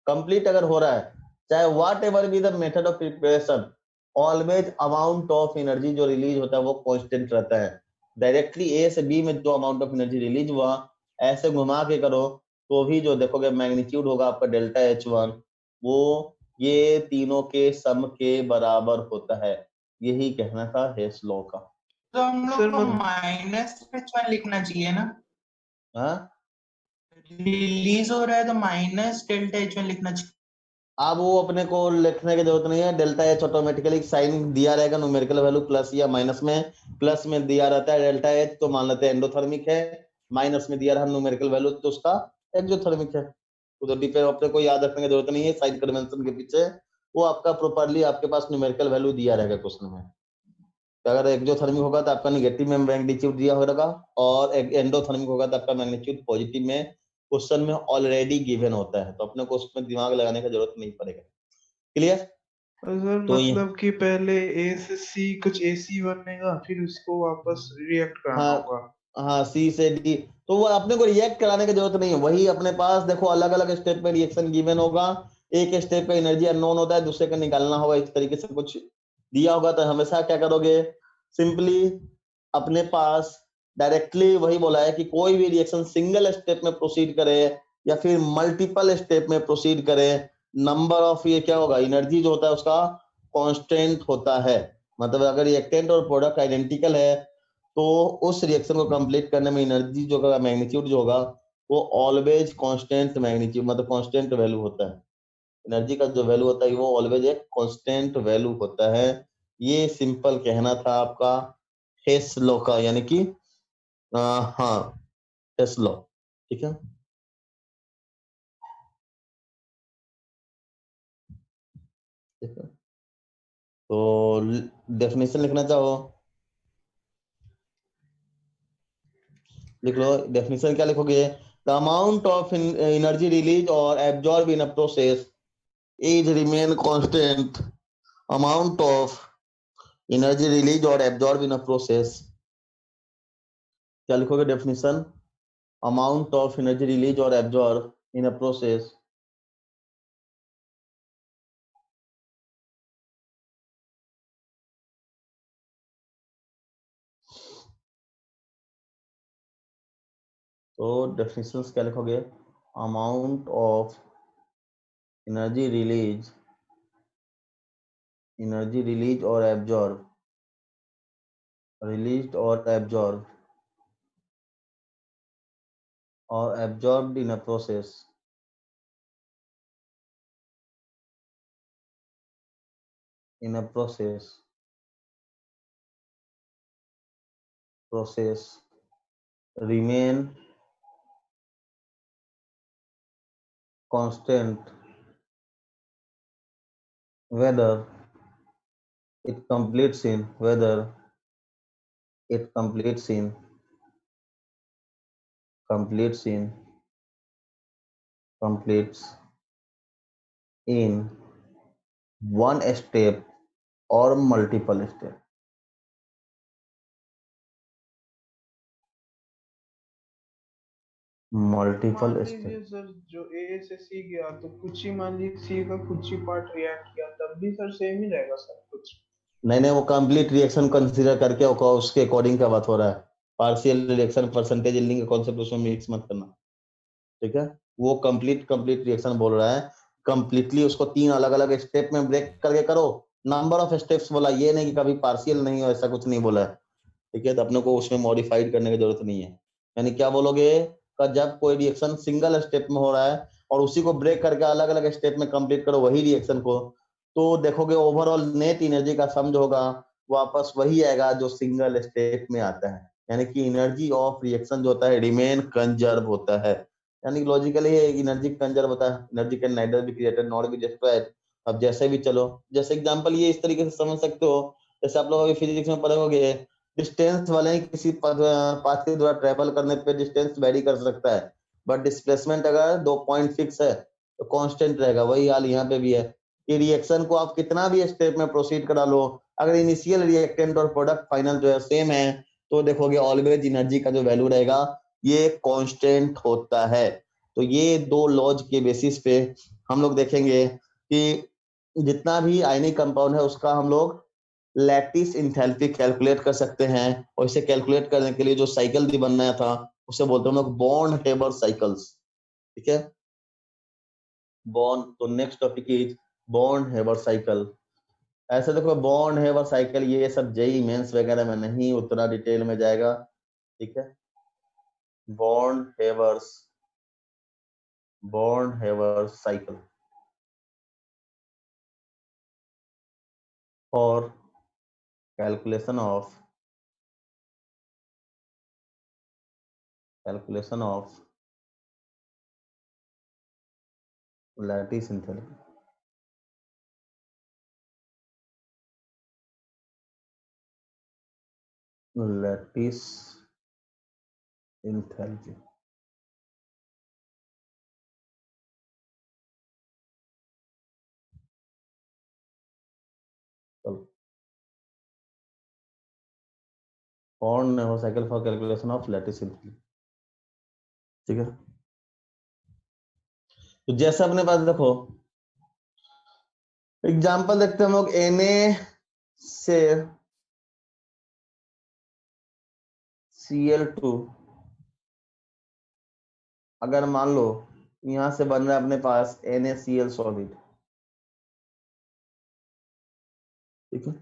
कंप्लीट अगर हो रहा है, चाहे what ever be the method of preparation, always amount of energy जो रिलीज होता है वो कांस्टेंट रहता है। डायरेक्टली ए से बी में जो अमाउंट ऑफ एनर्जी रिलीज हुआ, ऐसे घुमा के करो तो भी जो देखोगे मैग्नीट्यूड होगा आपका डेल्टा H1, वो ये तीनों के सम के बराबर होता है। यही कहना था हेस लॉ का। तो हम सर, लोग को मतलब- माइनस H1 लिखना चाहिए ना, हाँ, रिलीज हो रहा है तो माइनस डेल्टा H1 लिखना चाहिए। अब वो अपने को लिखने की जरूरत नहीं है, डेल्टा H ऑटोमेटिकली साइन दिया रहेगा, न्यूमेरिकल वैल्यू प्लस या माइनस में, प्लस में दिया रहता है डेल्टा H तो मान लेते हैं एंडोथर्मिक है, माइनस में दिया रहा न्यूमेरिकल वैल्यू तो उसका एक्सोथर्मिक है। तो डिपेंड, अपने को याद रखने की जरूरत नहीं है साइन कन्वेंशन के पीछे, वो आपका प्रॉपरली आपके पास न्यूमेरिकल वैल्यू दिया रहेगा क्वेश्चन में। तो अगर एक्सोथर्मिक होगा तो आपका निगेटिव में मैग्नीट्यूड दिया होगा, और एंडोथर्मिक होगा तो आपका मैग्नीट्यूड पॉजिटिव में क्वेश्चन में ऑलरेडी गिवन होता है, तो अपने को उसमें दिमाग लगाने की जरूरत नहीं पड़ेगा। क्लियर? सर तो ये- मतलब कि पहले ए से सी कुछ AC बनेगा, फिर उसको वापस रिएक्ट कराना हाँ होगा। हाँ, सी से डी, तो वो अपने को रिएक्ट कराने की जरूरत नहीं है, वही अपने पास देखो अलग अलग स्टेप पे रिएक्शन गिवन होगा, एक स्टेप पे एनर्जी अननोन होता है, दूसरे का निकालना होगा, इस तरीके से कुछ दिया होगा, तो हमेशा क्या करोगे, सिंपली अपने पास डायरेक्टली वही बोला है कि कोई भी रिएक्शन सिंगल स्टेप में प्रोसीड करे या फिर मल्टीपल स्टेप में प्रोसीड करे, नंबर ऑफ ये क्या होगा, एनर्जी जो होता है उसका कांस्टेंट होता है। मतलब अगर रिएक्टेंट और प्रोडक्ट आइडेंटिकल है तो उस रिएक्शन को कंप्लीट करने में एनर्जी जो होगा, मैग्नीट्यूड जो होगा, वो ऑलवेज कांस्टेंट मैग्नीट्यूड, मतलब कांस्टेंट वैल्यू होता है। एनर्जी का जो वैल्यू होता है वो ऑलवेज एक कांस्टेंट वैल्यू होता है। ये सिंपल कहना था आपका हेस लॉ का, यानी कि हाँ, हेस लॉ, ठीक है। ठीक है, तो डेफिनेशन लिखना चाहो लिख लो। डेफिनेशन क्या लिखोगे? The amount of energy release और absorb in a process is remain constant. Amount of energy release और एब्जॉर्ब इन अ प्रोसेस, क्या लिखोगे definition? Amount of energy release और एब्जॉर्ब इन अ प्रोसेस तो डेफिनेशंस क्या लिखोगे? अमाउंट ऑफ एनर्जी रिलीज और एब्जॉर्ब, रिलीज्ड और absorbed in a process remain constant whether it completes in one step or multiple step। Multiple मान स्टेप, लीजिए सर जो ए से सी गया तो कुछ ही, मान लीजिए सी का कुछ ही पार्ट रिएक्ट किया, तब भी सर सेम ही रहेगा सब कुछ। नहीं वो कंप्लीट रिएक्शन कंसीडर करके उसके अकॉर्डिंग क्या बात हो रहा है, पार्शियल रिएक्शन परसेंटेज यील्डिंग का कॉन्सेप्ट उसमें मिक्स मत करना, ठीक है। वो कंप्लीट रिएक्शन बोल रहा है, कंप्लीटली उसको 3 अलग अलग स्टेप में ब्रेक करके करो। नंबर ऑफ स्टेप्स बोला, ये नहीं कि कभी पार्शियल नहीं हो, ऐसा कुछ नहीं बोला है, ठीक है। तो अपने को उसमें मॉडिफाइड करने की जरूरत नहीं है। यानी क्या बोलोगे कि जब कोई रिएक्शन सिंगल स्टेप में हो रहा है और उसी को ब्रेक करके अलग अलग स्टेप में कंप्लीट करो वही रिएक्शन को, तो देखोगे ओवरऑल नेट एनर्जी का सम जो होगा वापस वही आएगा जो सिंगल स्टेप में आता है, यानी कि एनर्जी ऑफ रिएक्शन जो होता है रिमेन कंजर्व होता है, यानी लॉजिकली एनर्जी कंजर्व होता है, energy can neither be created not be destroyed. अब जैसे भी चलो, जैसे एग्जांपल ये इस तरीके से समझ सकते हो, जैसे आप लोग अभी फिजिक्स में पढ़े होंगे डिस्टेंस वाले किसी पाथ के द्वारा ट्रेवल करने पे डिस्टेंस वेरी कर सकता है, बट डिस्प्लेसमेंट अगर 2 पॉइंट फिक्स है तो कांस्टेंट रहेगा। वही हाल यहाँ पे भी है कि रिएक्शन को आप कितना भी स्टेप में प्रोसीड करा लो, अगर इनिशियल रिएक्टेंट और प्रोडक्ट फाइनल जो है सेम है तो देखोगे ऑलवेज एनर्जी का जो वैल्यू रहेगा ये कांस्टेंट होता है। तो ये दो लॉज के बेसिस पे हम लोग देखेंगे कि जितना भी आयनिक कंपाउंड है उसका हम लोग लैटिस इंथैल्पी कैलकुलेट कर सकते हैं, और इसे कैलकुलेट करने के लिए जो साइकिल भी बनना था उसे बोलते हैं हम लोग बॉर्न हेबर साइकिल्स। ठीक है, बॉर्न, तो next topic is Born Haber cycle. ऐसे देखो बॉर्न हेबर साइकिल ये सब जेई मेंस वगैरह में नहीं उतना डिटेल में जाएगा। ठीक है, बॉर्न हेबर साइकिल और calculation of lattice enthalpy। lattice enthalpy Born Haber cycle for calculation of lattice enthalpy। ठीक है, तो जैसे अपने पास देखो एग्जांपल देखते हैं हम लोग Na से Cl2 अगर मान लो यहां से बन रहा है अपने पास NaCl सॉलिड। ठीक है,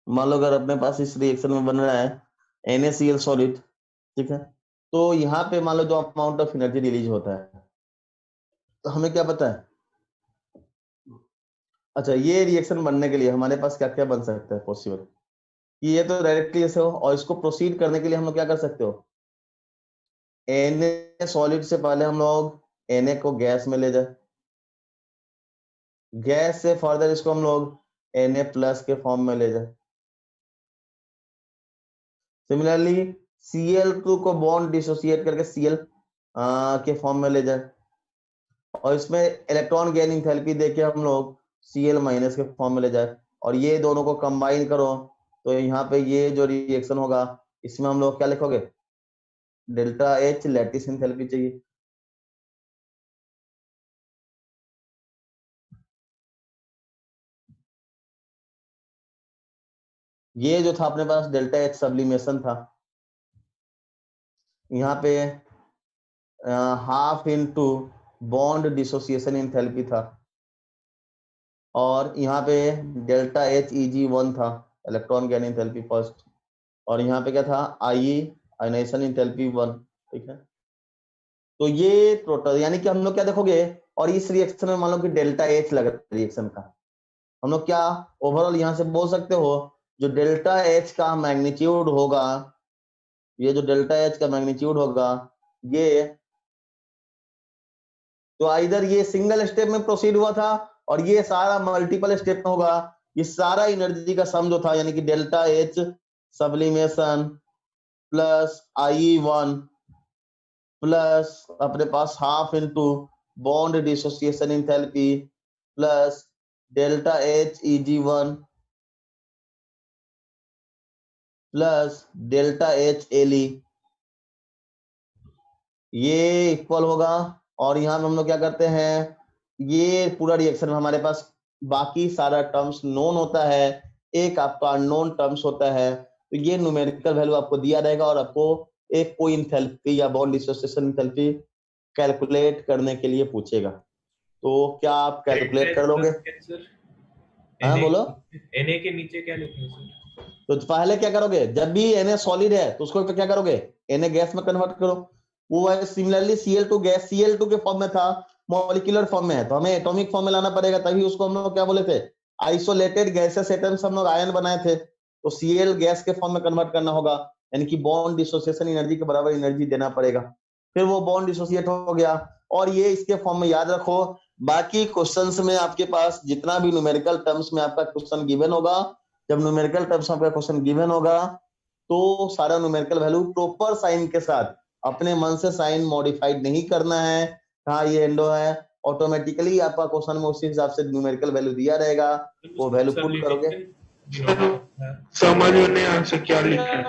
मान लो अगर अपने पास इस रिएक्शन में बन रहा है NaCl सॉलिड। ठीक है, तो यहाँ पे मान लो जो अमाउंट ऑफ एनर्जी रिलीज होता है तो हमें क्या पता है, अच्छा ये रिएक्शन बनने के लिए हमारे पास क्या क्या बन सकता है पॉसिबल, कि ये तो डायरेक्टली ऐसे हो, और इसको प्रोसीड करने के लिए हम लोग क्या कर सकते हो, Na सॉलिड से पहले हम लोग Na को गैस में ले जाए, गैस से फर्दर इसको हम लोग Na प्लस के फॉर्म में ले जाए। सिमिलरली Cl2 को बॉन्ड डिसोसिएट करके Cl के फॉर्म में ले जाए, और इसमें इलेक्ट्रॉन गेन इंथैल्पी देके हम लोग Cl माइनस के फॉर्म में ले जाए, और ये दोनों को कंबाइन करो तो यहाँ पे ये जो रिएक्शन होगा इसमें हम लोग क्या लिखोगे, डेल्टा H लैटिस इंथैल्पी चाहिए। ये जो था अपने पास डेल्टा H सब्लिमेशन था, यहाँ पे half into bond dissociation enthalpy था, और यहाँ पे डेल्टा H Eg1 था इलेक्ट्रॉन गेन इंथैल्पी फर्स्ट, और यहाँ पे क्या था IE आयनाइजेशन इंथैल्पी 1। ठीक है, तो ये टोटल यानी कि हम लोग क्या देखोगे, और इस रिएक्शन में मान लो कि डेल्टा H लग रहा है रिएक्शन का, हम लोग क्या ओवरऑल यहाँ से बोल सकते हो जो डेल्टा H का मैग्नीट्यूड होगा, ये जो डेल्टा H का मैग्नीट्यूड होगा ये तो आइदर ये सिंगल स्टेप में प्रोसीड हुआ था और ये सारा मल्टीपल स्टेप में होगा, ये सारा एनर्जी का सम जो था यानी कि delta H sublimation plus IE1 plus अपने पास half into bond dissociation enthalpy plus delta H Eg1 plus delta H Le, ये इक्वल होगा। और यहाँ में हम लोग क्या करते हैं, ये पूरा रिएक्शन में हमारे पास बाकी सारा टर्म्स नोन होता है, एक आपका अननोन टर्म्स होता है, तो ये न्यूमेरिकल वैल्यू आपको दिया रहेगा और आपको एक कोई इंथैल्पी या बॉन्ड डिसोसिएशन इंथैल्पी कैलकुलेट करने के लिए पूछेगा, तो क्या आप कैलकुलेट कर लोगे? हाँ बोलो। Na के नीचे क्या लिखेंगे सर? तो पहले क्या करोगे, जब भी Na सॉलिड है तो उसको क्या करोगे, Na गैस में कन्वर्ट करो। वो है सिमिलरली Cl2 गैस Cl2 के फॉर्म में था, मॉलिक्यूलर फॉर्म में है तो हमें एटॉमिक फॉर्म में लाना पड़ेगा, तभी उसको हम लोग क्या बोले थे आइसोलेटेड गैसेस एटम्स हम लोग आयन बनाए थे, तो Cl गैस के फॉर्म में कन्वर्ट करना होगा, यानी कि बॉन्ड डिसोसिएशन एनर्जी के बराबर एनर्जी देना पड़ेगा, फिर वो बॉन्ड डिसोसिएट हो गया, और ये इसके फॉर्म में याद रखो। बाकी क्वेश्चंस में आपके पास जितना भी न्यूमेरिकल टर्म्स में आपका क्वेश्चन गिवन होगा, जब न्यूमेरिकल टर्म्स में आपका क्वेश्चन गिवन होगा तो सारा न्यूमेरिकल वैल्यू प्रॉपर साइन के साथ, अपने मन से साइन मॉडिफाइड नहीं करना है, हाँ ये एंडो है, ऑटोमेटिकली आपका क्वेश्चन में उसी हिसाब से न्यूमेरिकल वैल्यू दिया रहेगा, वो वैल्यू पुट करोगे। समझ में नहीं आ सके क्या लिखा है।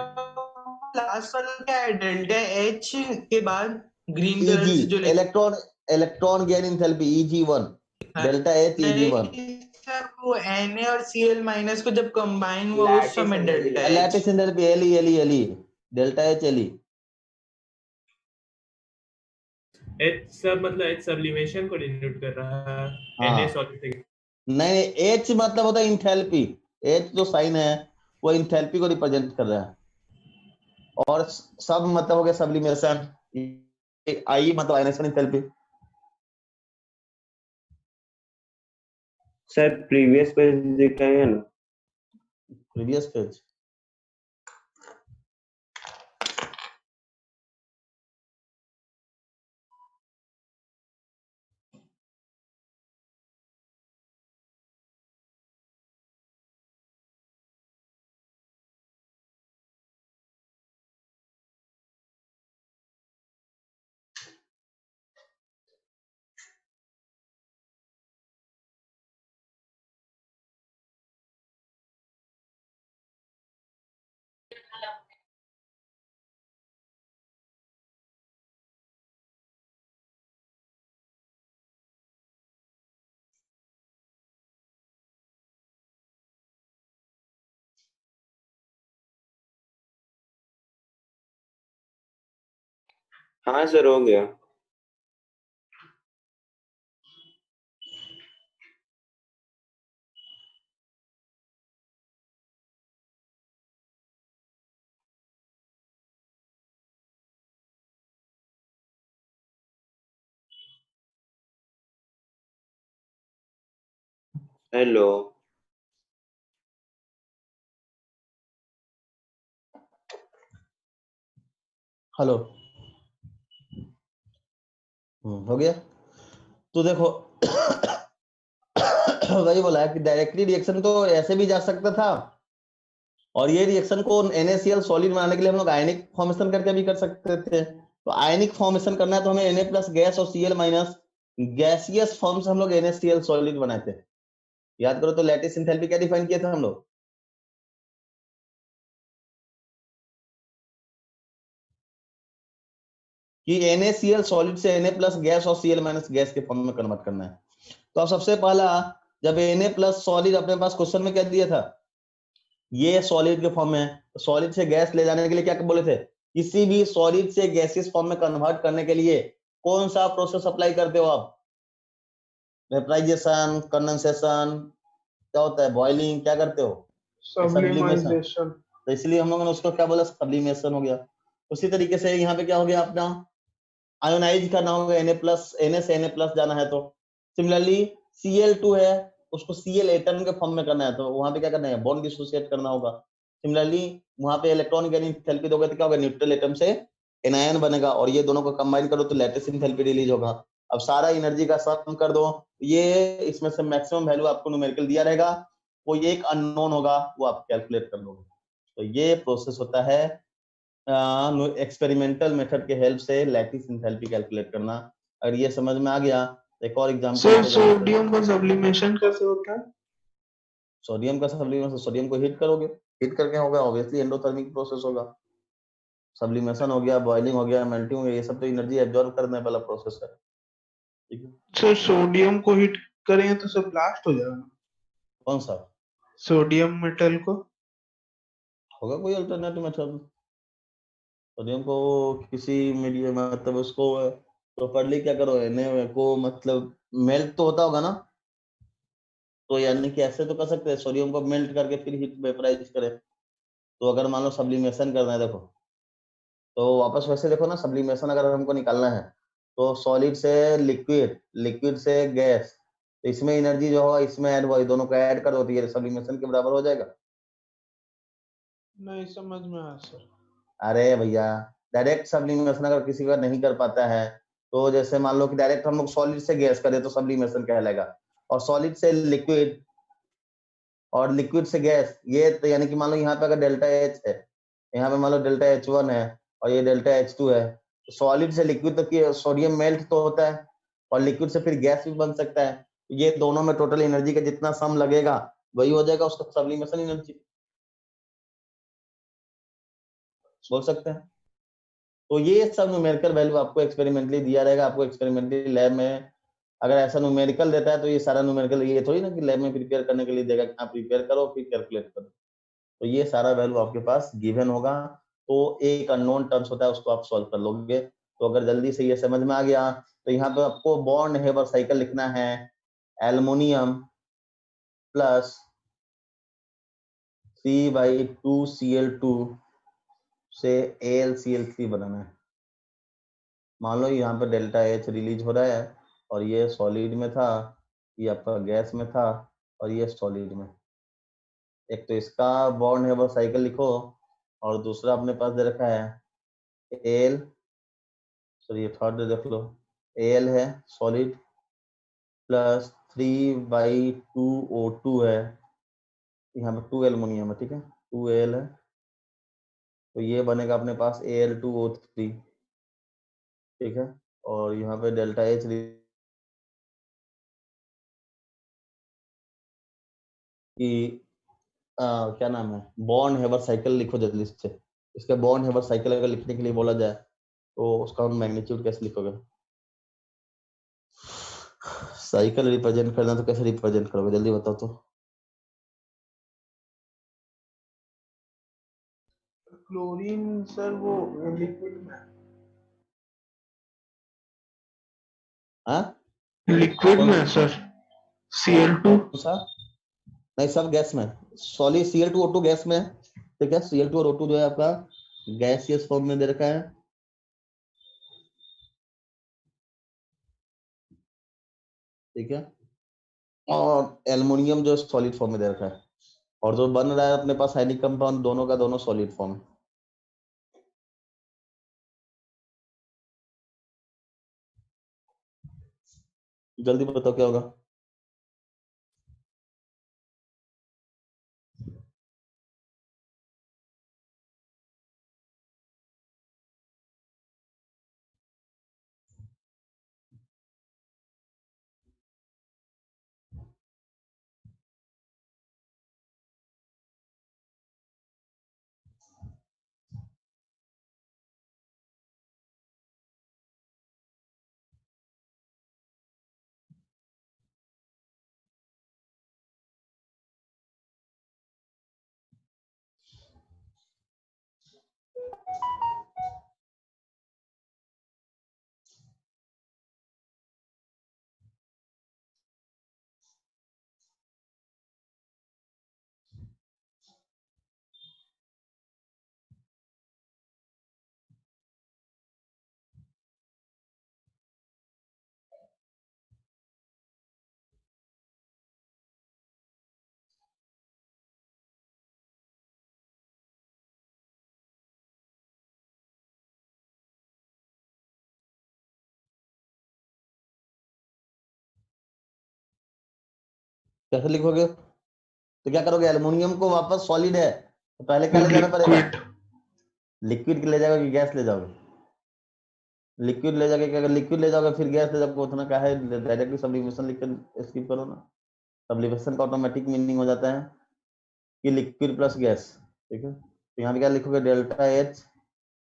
लास्ट वाला क्या है? डेल्टा एच के बाद ग्रीन कलर से जो Eg electron gain enthalpy Eg1 delta H Eg1 वो Na और Cl माइनस को जब कंबाइन हुआ उस समय delta H lattice enthalpy Le delta H Le H सब मतलब एच सब्लिमेशन को डिनोट कर रहा है, हाँ। Na सॉलिड नहीं, H मतलब होता है इंथैल्पी, H जो साइन है वो इंथैल्पी को रिप्रेजेंट कर रहा है, और सब मतलब हो गया सब्लिमेशन, I मतलब ionisation enthalpy. Sir previous page दिखाए है ना? प्रीवियस पेज हाँ सर हो गया। हेलो हेलो हो गया। तो देखो वही बोला है कि डायरेक्टली रिएक्शन तो ऐसे भी जा सकता था, और ये रिएक्शन को NaCl सॉलिड बनाने के लिए हम लोग आयनिक फॉर्मेशन करके भी कर सकते थे। तो आयनिक फॉर्मेशन करना है तो हमें Na प्लस गैस और Cl माइनस गैसियस फॉर्म से हम लोग NaCl सॉलिड बनाए थे। याद करो तो लैटिस एंथैल्पी क्या डिफाइन किया था हम लोग? कि NaCl सॉलिड से Na प्लस गैस और Cl माइनस गैस के फॉर्म में कन्वर्ट करना है। तो अब सबसे पहला, जब Na प्लस सॉलिड अपने पास क्वेश्चन में क्या दिया था, ये सॉलिड के फॉर्म में, तो सॉलिड से गैस ले जाने के लिए क्या बोले थे, किसी भी सॉलिड से गैसियस फॉर्म में कन्वर्ट करने के लिए कौन सा प्रोसेस अप्लाई करते हो आप? वेपराइजेशन, कंडेंसेशन, क्या होता है, बॉइलिंग, क्या करते हो? सब्लिमाइजेशन। तो इसलिए हम लोगों ने उसको क्या बोला, सब्लिमेशन हो गया। उसी तरीके से यहाँ पे क्या हो गया अपना, आयोनाइज करना होगा, Na से Na+ जाना है, तो सिमिलरली Cl2 है, उसको Cl एटम के फॉर्म में करना है, तो वहां पे क्या करना है, बॉन्ड डिसोसिएट करना होगा। सिमिलरली वहां पे इलेक्ट्रॉन गैन एंथैल्पी दोगे तो क्या होगा, न्यूट्रल एटम से एनायन बनेगा, और ये दोनों को कंबाइन करो तो लैटिस एंथैल्पी रिलीज होगा। अब सारा एनर्जी का सम कर दो, ये इसमें से मैक्सिमम वैल्यू आपको न्यूमेरिकल दिया रहेगा, कोई एक अननोन होगा वो आप कैलकुलेट कर लोगे। तो ये प्रोसेस होता है एक्सपेरिमेंटल मेथड के हेल्प से लैटिस एंथैल्पी कैलकुलेट करना। अगर ये समझ में आ गया, एक और एग्जांपल सर सोडियम का सब्लिमेशन कैसे होता है? सोडियम का सब्लिमेशन, सोडियम को हीट करोगे, हीट करके होगा, ऑब्वियसली एंडोथर्मिक प्रोसेस होगा। सब्लिमेशन हो गया, बॉइलिंग हो गया, मेल्टिंग हो गया, ये सब तो एनर्जी एब्जॉर्ब करने वाला प्रोसेस है। ठीक है, सर सोडियम को हिट करेंगे तो सब ब्लास्ट हो जाएगा? कौन सा सोडियम मेटल को होगा, कोई अल्टरनेटिव मेथड? सोडियम को किसी मीडियम, मतलब उसको प्रॉपर्ली क्या करो, Na को मतलब मेल्ट तो होता होगा ना, तो यानी कि ऐसे तो कर सकते हैं, सोडियम को मेल्ट करके फिर हीट वेपराइज करें। तो अगर मान लो सब्लिमेशन करना है, देखो तो वापस वैसे देखो ना, सब्लिमेशन अगर हमको निकालना है तो सॉलिड से लिक्विड, लिक्विड से गैस, तो इसमें एनर्जी जो होगा इसमें ऐड हुआ, दोनों को ऐड कर दो तो ये सब्लिमेशन के बराबर हो जाएगा। नहीं समझ में आया सर। अरे भैया डायरेक्ट सब्लिमेशन अगर किसी का नहीं कर पाता है तो जैसे मान लो कि डायरेक्ट हम लोग सॉलिड से गैस करें तो सब्लिमेशन कहलाएगा, और सॉलिड से लिक्विड और लिक्विड से गैस, ये तो यानी कि मान लो यहाँ पे अगर डेल्टा एच है, यहाँ पे मान लो डेल्टा H1 है और ये डेल्टा H2 है, तो सॉलिड से लिक्विड तक की सोडियम मेल्ट तो होता है और लिक्विड से फिर गैस भी बन सकता है। ये दोनों में टोटल एनर्जी का जितना सम लगेगा वही हो जाएगा उसका सब्लिमेशन एनर्जी, बोल सकते हैं। तो ये सब न्यूमेरिकल वैल्यू आपको एक्सपेरिमेंटली दिया रहेगा, आपको एक्सपेरिमेंटली लैब में अगर ऐसा न्यूमेरिकल देता है तो ये सारा न्यूमेरिकल, ये थोड़ी ना कि लैब में प्रिपेयर करने के लिए देगा कि आप प्रिपेयर करो फिर कैलकुलेट करो। तो ये सारा वैल्यू आपके पास गिवन होगा, तो एक अननोन टर्म्स होता है उसको आप सॉल्व कर लोगे। तो अगर जल्दी से ये समझ में आ गया तो यहाँ पे आपको बॉन्ड हेबर साइकिल लिखना है, एल्युमिनियम प्लस 3/2Cl2 से AlCl3 बनाना है। मान लो यहाँ पे डेल्टा H रिलीज हो रहा है और ये सॉलिड में था, ये आपका गैस में था और ये सॉलिड में। एक तो इसका बॉन्ड हेबर साइकिल लिखो और दूसरा अपने पास दे रखा है एल, सॉरी ये थर्ड देख लो, एल है सॉलिड प्लस 3/2O2 है, यहाँ पे 2 एल्युमिनियम है, ठीक है 2Al है, तो ये बनेगा अपने पास Al2O3, ठीक है। और यहाँ पे डेल्टा H की क्या नाम है, बॉन्ड हेबर साइकिल लिखो जल्दी से। इसके बॉन्ड हेबर साइकिल अगर लिखने के लिए बोला जाए तो उसका हम मैग्नीट्यूड कैसे लिखोगे, साइकिल रिप्रेजेंट करना तो कैसे रिप्रेजेंट करोगे जल्दी बताओ तो। क्लोरीन सर वो लिक्विड में, हाँ लिक्विड कौन में सर Cl2। सा, नहीं सब गैस में, सॉलिड Cl2O2 गैस में है, ठीक है। Cl2 और O2 जो है आपका गैसियस फॉर्म में दे रखा है, ठीक है। और एल्युमिनियम जो सॉलिड फॉर्म में दे रखा है, और जो बन रहा है अपने पास आयनिक कंपाउंड दोनों का दोनों सॉलिड फॉर्म है। जल्दी बताओ क्या होगा। कैसे लिखोगे, तो क्या करोगे, एल्युमिनियम को वापस सॉलिड है तो पहले क्या ले जाना पड़ेगा, लिक्विड ले जाओगे कि गैस ले जाओगे, लिक्विड ले जाके, अगर लिक्विड ले जाओगे फिर गैस ले जाओगे, उतना क्या है, डायरेक्टली सब्लिमेशन लिख कर स्किप करो ना। सब्लिमेशन का ऑटोमेटिक मीनिंग हो जाता है कि लिक्विड प्लस गैस, ठीक है। तो यहाँ पे क्या लिखोगे, डेल्टा H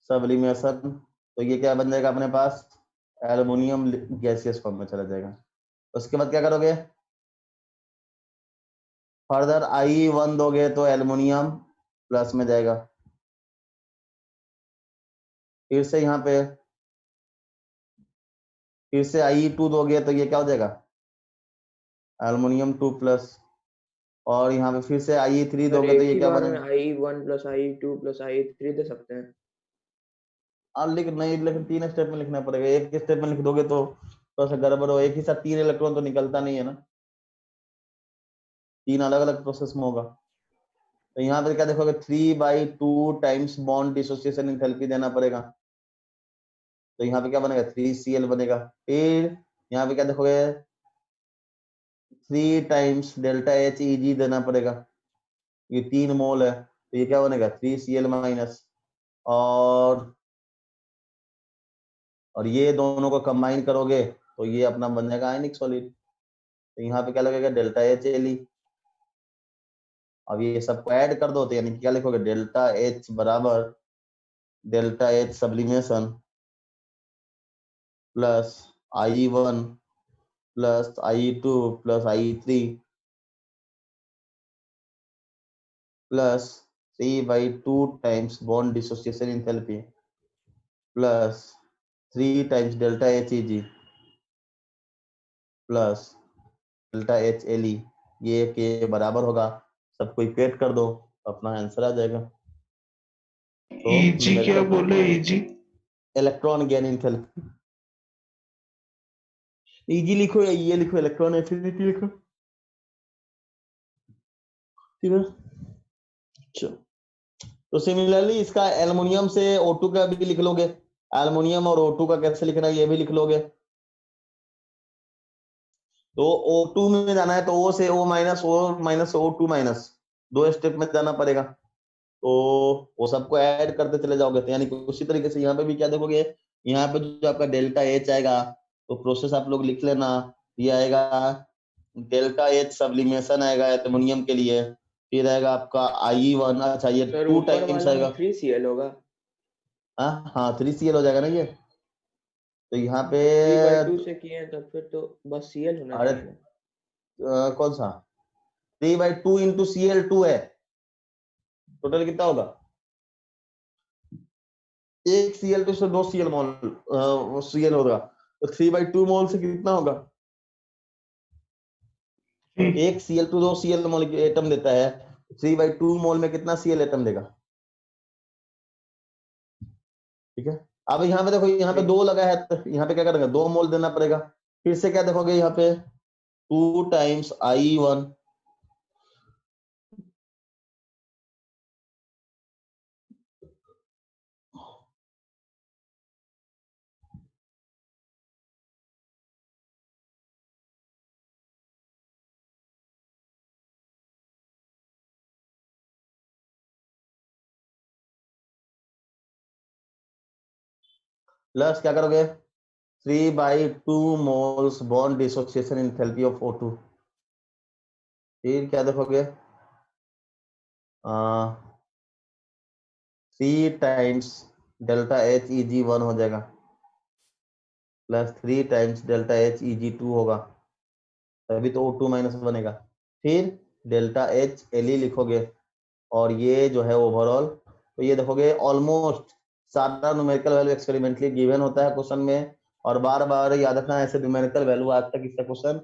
सब्लिमेशन, तो ये क्या बन जाएगा अपने पास, एल्युमिनियम गैसियस फॉर्म में चला जाएगा। उसके बाद क्या करोगे, फर्दर I1 दोगे तो एल्युमिनियम प्लस में जाएगा, फिर से यहाँ पे फिर से I2 दोगे तो ये क्या हो जाएगा, एल्युमिनियम 2 प्लस, और यहाँ पे फिर से I3 सर दोगे तो एक ये ही क्या बार में बनेगा, I1 plus I2 plus I3 दे सकते हैं। लेकिन नहीं, लेकिन 3 स्टेप में लिखना पड़ेगा, एक स्टेप में लिख दोगे तो थोड़ा सा गड़बड़ हो, एक ही साथ 3 इलेक्ट्रॉन तो निकलता नहीं है ना। 3 अलग अलग प्रोसेस में होगा। तो यहाँ पे क्या देखोगे 3/2 टाइम्स बॉन्ड डिसोसिएशन एंथैल्पी देना पड़ेगा। तो यहाँ पे क्या बनेगा 3Cl बनेगा। फिर यहाँ पे क्या देखोगे 3 टाइम्स डेल्टा HEG देना पड़ेगा, ये 3 मोल है तो ये क्या बनेगा 3Cl माइनस, और ये दोनों को कंबाइन करोगे तो ये अपना बन जाएगा आयनिक सॉलिड। तो यहाँ पे क्या लगेगा डेल्टा HLE। अब ये सबको ऐड कर दो तो यानी क्या लिखोगे डेल्टा H बराबर delta H sublimation plus IE1 plus IE2 plus IE3 plus 3/2 times bond dissociation enthalpy plus 3 times delta HEG plus delta HLE, ये के बराबर होगा, सबको इक्वेट कर दो अपना आंसर आ जाएगा। तो ईजी क्या बोले easy? Electron gain enthalpy, easy लिखो या ये लिखो, इलेक्ट्रॉन एफिनिटी लिखो, ठीक है। चलो तो सिमिलरली इसका एल्युमिनियम से O2 का भी लिख लोगे, एल्युमिनियम और O2 का कैसे लिखना है ये भी लिख लोगे। तो O2 में जाना है तो O से O minus O2 minus 2 step में जाना पड़ेगा, तो वो सबको ऐड करते चले जाओगे। तो यानी कि उसी तरीके से यहाँ पे भी क्या देखोगे, यहाँ पे जो आपका डेल्टा H आएगा तो प्रोसेस आप लोग लिख लेना, ये आएगा डेल्टा H सब्लिमेशन आएगा एल्युमिनियम के लिए, फिर आएगा आपका IE1, अच्छा ये सर 2 ऊपर टाइम्स वाला आएगा, में 3Cl होगा। हाँ 3Cl हो जाएगा ना ये। तो यहाँ पे 3/2 से किए हैं तो फिर तो बस Cl होना अरे चाहिए ना। कौन सा 3/2 इंटू Cl2 है, टोटल कितना होगा, एक Cl2 से 2 Cl मोल Cl होगा, तो 3/2 मोल से कितना होगा, एक Cl2 2 Cl मोल एटम देता है, 3/2 मोल में कितना Cl एटम देगा, ठीक है। अब यहाँ पे देखो यहाँ पे 2 लगा है तो यहाँ पे क्या करेंगे 2 मोल देना पड़ेगा, फिर से क्या देखोगे यहाँ पे 2 टाइम्स IE1 प्लस क्या करोगे 3/2 moles bond dissociation enthalpy of O2, फिर क्या देखोगे 3 टाइम्स डेल्टा HEG1 हो जाएगा प्लस 3 टाइम्स डेल्टा HEG2 होगा, तभी तो O2 माइनस बनेगा, फिर डेल्टा HLE लिखोगे, और ये जो है ओवरऑल, तो ये देखोगे ऑलमोस्ट सारा न्यूमेरिकल वैल्यू एक्सपेरिमेंटली गिवन होता है क्वेश्चन में, और बार बार याद रखना ऐसे न्यूमेरिकल वैल्यू आज तक इसका क्वेश्चन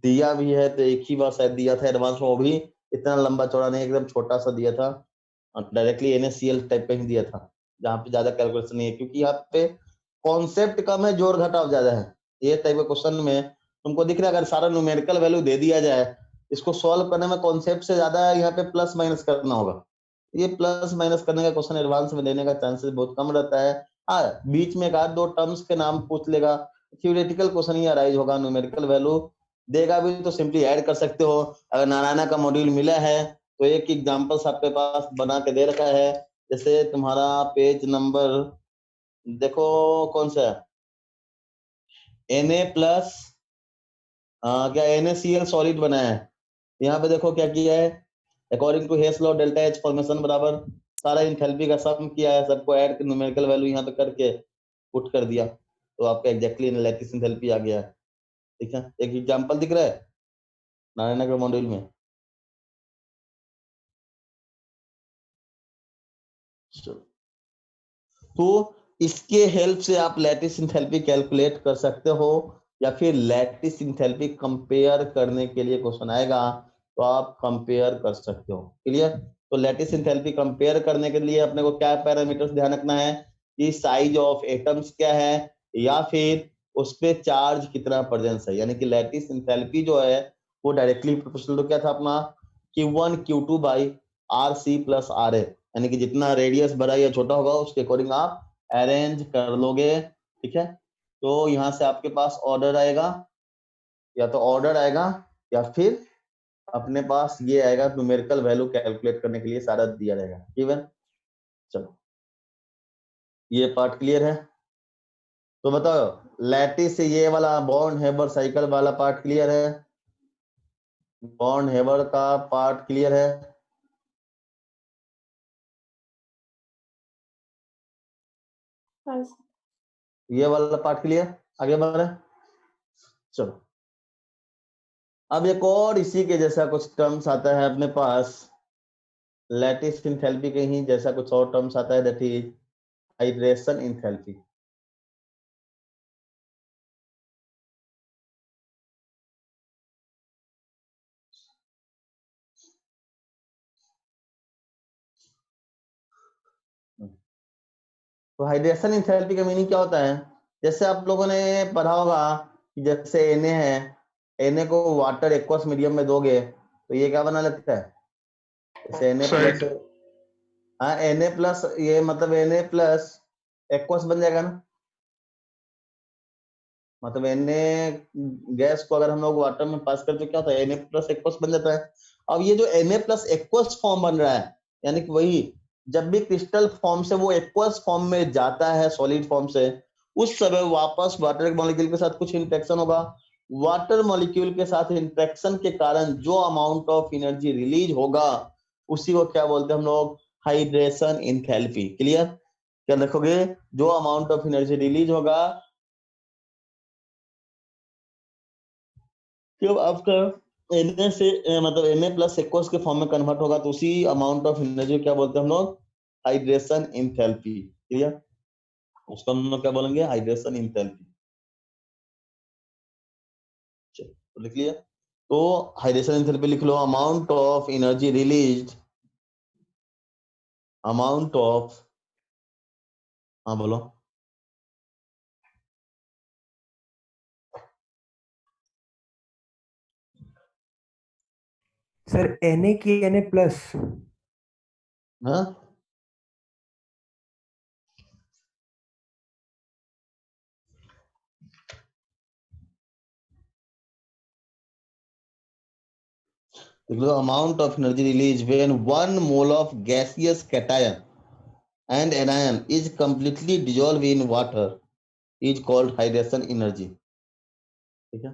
दिया भी है तो एक ही बार शायद दिया था एडवांस में, वो भी इतना लंबा चौड़ा नहीं, एकदम छोटा सा दिया था, डायरेक्टली NaCl टाइप पे ही दिया था, जहाँ पे ज्यादा कैलकुलेशन नहीं है, क्योंकि यहाँ पे कॉन्सेप्ट कम है जोर घटाव ज्यादा है। ये टाइप के क्वेश्चन में तुमको दिख रहा है अगर सारा न्यूमेरिकल वैल्यू दे दिया जाए, इसको सॉल्व करने में कॉन्सेप्ट से ज्यादा यहाँ पे प्लस माइनस करना होगा, ये प्लस माइनस करने का क्वेश्चन एडवांस में देने का चांसेस बहुत कम रहता है। हाँ बीच में एक आध दो टर्म्स के नाम पूछ लेगा, थ्योरेटिकल क्वेश्चन ही अराइज होगा, न्यूमेरिकल वैल्यू देगा भी तो सिंपली ऐड कर सकते हो। अगर नारायणा का मॉड्यूल मिला है तो एक एग्जांपल्स आपके पास बना के दे रखा है, जैसे तुम्हारा पेज नंबर देखो कौन सा है, Na प्लस क्या NaCl सॉलिड बनाया है, यहाँ पे देखो क्या किया है, according to Hess law delta H formation बराबर सारा एंथैल्पी का सम किया है, सबको ऐड कर न्यूमेरिकल वैल्यू यहाँ पे करके पुट कर दिया, तो आपका एग्जैक्टली लैटिस एंथैल्पी आ गया है, ठीक है। एक एग्जांपल दिख रहा है नारायण के मॉड्यूल में, तो इसके हेल्प से आप लैटिस एंथैल्पी कैलकुलेट कर सकते हो, या फिर लैटिस एंथैल्पी कंपेयर करने के लिए क्वेश्चन आएगा तो आप कंपेयर कर सकते हो, क्लियर। तो लैटिस एंथैल्पी कंपेयर करने के लिए अपने को क्या पैरामीटर्स ध्यान रखना है कि साइज ऑफ एटम्स क्या है, या फिर उस पे चार्ज कितना प्रेजेंस है, यानी कि लैटिस एंथैल्पी जो है वो डायरेक्टली प्रोपोर्शनल तो क्या था अपना Q1 Q2 by RC plus RA, यानी कि जितना रेडियस बड़ा या छोटा होगा उसके अकॉर्डिंग आप अरेंज कर लोगे। ठीक है, तो यहाँ से आपके पास ऑर्डर आएगा, या तो ऑर्डर आएगा या फिर अपने पास ये आएगा न्यूमेरिकल वैल्यू कैलकुलेट करने के लिए सारा दिया रहेगा। गिवन, चलो ये पार्ट क्लियर है। तो बताओ लैटिस से ये वाला बॉर्न हेबर साइकिल वाला पार्ट क्लियर है? बॉर्न हेबर का पार्ट क्लियर है? ये वाला पार्ट क्लियर? आगे बढ़ रहे हैं, चलो। अब एक और इसी के जैसा कुछ टर्म्स आता है अपने पास, लैटिस इंथैल्पी के ही जैसा कुछ और टर्म्स आता है, दैट इज हाइड्रेशन इंथैल्पी। तो हाइड्रेशन इंथैल्पी का मीनिंग क्या होता है? जैसे आप लोगों ने पढ़ा होगा कि जैसे Na है, Na को वाटर एक्वस मीडियम में दोगे तो ये क्या बना लेता है? जैसे Na प्लस, हाँ Na प्लस, ये मतलब Na प्लस एक्वस बन जाएगा ना, मतलब Na गैस को अगर हम लोग वाटर में पास करते तो क्या होता है? Na प्लस एक्वस बन जाता है। अब ये जो Na प्लस एक्वस फॉर्म बन रहा है, यानी कि वही जब भी क्रिस्टल फॉर्म से वो एक्वस फॉर्म में जाता है सॉलिड फॉर्म से, उस समय वापस वाटर मॉलिक्यूल के साथ कुछ इंटरेक्शन होगा। वाटर मॉलिक्यूल के साथ इंटरेक्शन के कारण जो अमाउंट ऑफ एनर्जी रिलीज होगा उसी को क्या बोलते हैं हम लोग? Hydration enthalpy. क्लियर? क्या रखोगे? जो अमाउंट ऑफ एनर्जी रिलीज होगा जब आपका Na से मतलब Na प्लस एक्वस के फॉर्म में कन्वर्ट होगा तो उसी अमाउंट ऑफ एनर्जी क्या बोलते हैं हम लोग? Hydration enthalpy. क्लियर? उसको हम लोग क्या बोलेंगे? Hydration enthalpy. चलो लिख लिया। तो हाइड्रेशन इंथैल्पी लिख लो, amount of energy released, amount of, हाँ बोलो। सर Na की Na प्लस हाँ लिख लो, amount of energy release when 1 mole of gaseous cation and anion is completely dissolved in water is called hydration energy। ठीक है,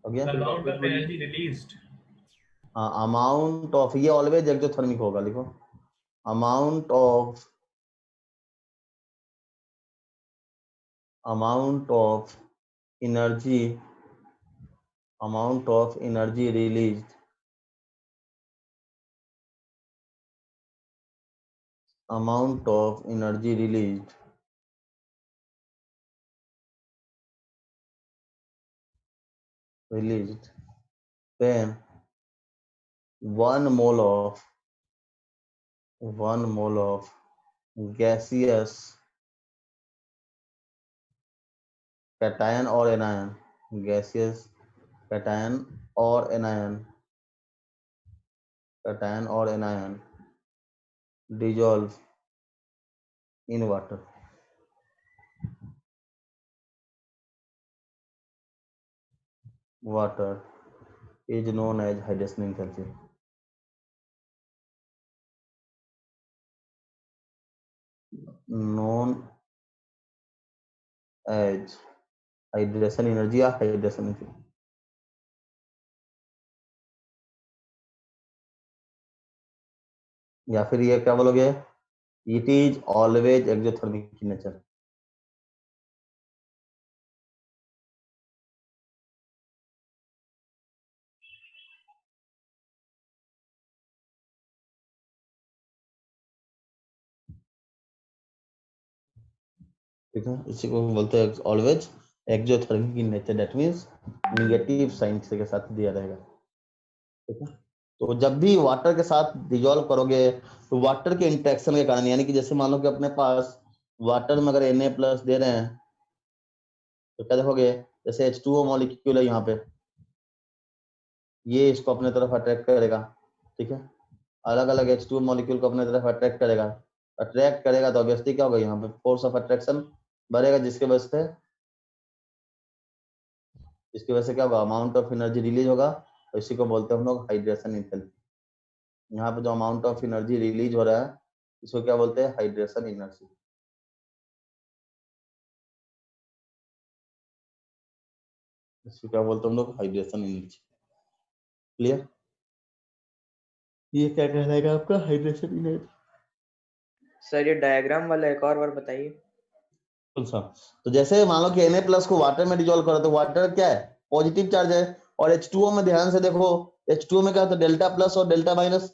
हो गया? अमाउंट ऑफ एनर्जी रिलीज्ड, हाँ, अमाउंट ऑफ, ये ऑलवेज एक्सोथर्मिक होगा, लिखो amount of energy, amount of energy released, amount of energy released when 1 mole of gaseous cation or anion, gaseous cation or anion dissolve in water is known as hydration enthalpy। known as hydration energy या hydration enthalpy। या फिर ये क्या बोलोगे? It is always exothermic in nature। ठीक है, इसी को बोलते हैं always exothermic in nature, that means negative sign के साथ दिया रहेगा। ठीक है, तो जब भी वाटर के साथ डिजोल्व करोगे तो वाटर के इंटरेक्शन के कारण, यानी कि जैसे मान लो कि अपने पास वाटर में अगर Na प्लस दे रहे हैं तो क्या देखोगे? जैसे H2O मॉलिक्यूल है यहाँ पे, ये इसको अपने तरफ अट्रैक्ट करेगा, ठीक है, अलग अलग H2 मॉलिक्यूल को अपने तरफ अट्रैक्ट करेगा। अट्रैक्ट करेगा तो ऑब्वियसली क्या होगा, यहाँ पे फोर्स ऑफ अट्रैक्शन बढ़ेगा, जिसके वजह से क्या होगा, अमाउंट ऑफ एनर्जी रिलीज होगा, और इसी को बोलते हैं हम लोग हाइड्रेशन एंथैल्पी। यहाँ पे जो अमाउंट ऑफ एनर्जी रिलीज हो रहा है इसको क्या बोलते हैं, हाइड्रेशन एनर्जी। इसको क्या बोलते हैं हम लोग, हाइड्रेशन एनर्जी। क्लियर? ये क्या कहलाएगा आपका, हाइड्रेशन एनर्जी। सर ये डायग्राम वाला एक और बार बताइए। कौन सा? तो जैसे मान लो कि Na+ को वाटर में डिजोल्व करो तो वाटर क्या है, पॉजिटिव चार्ज है, और H2O में ध्यान से देखो, H2O में क्या होता है, डेल्टा प्लस और डेल्टा माइनस।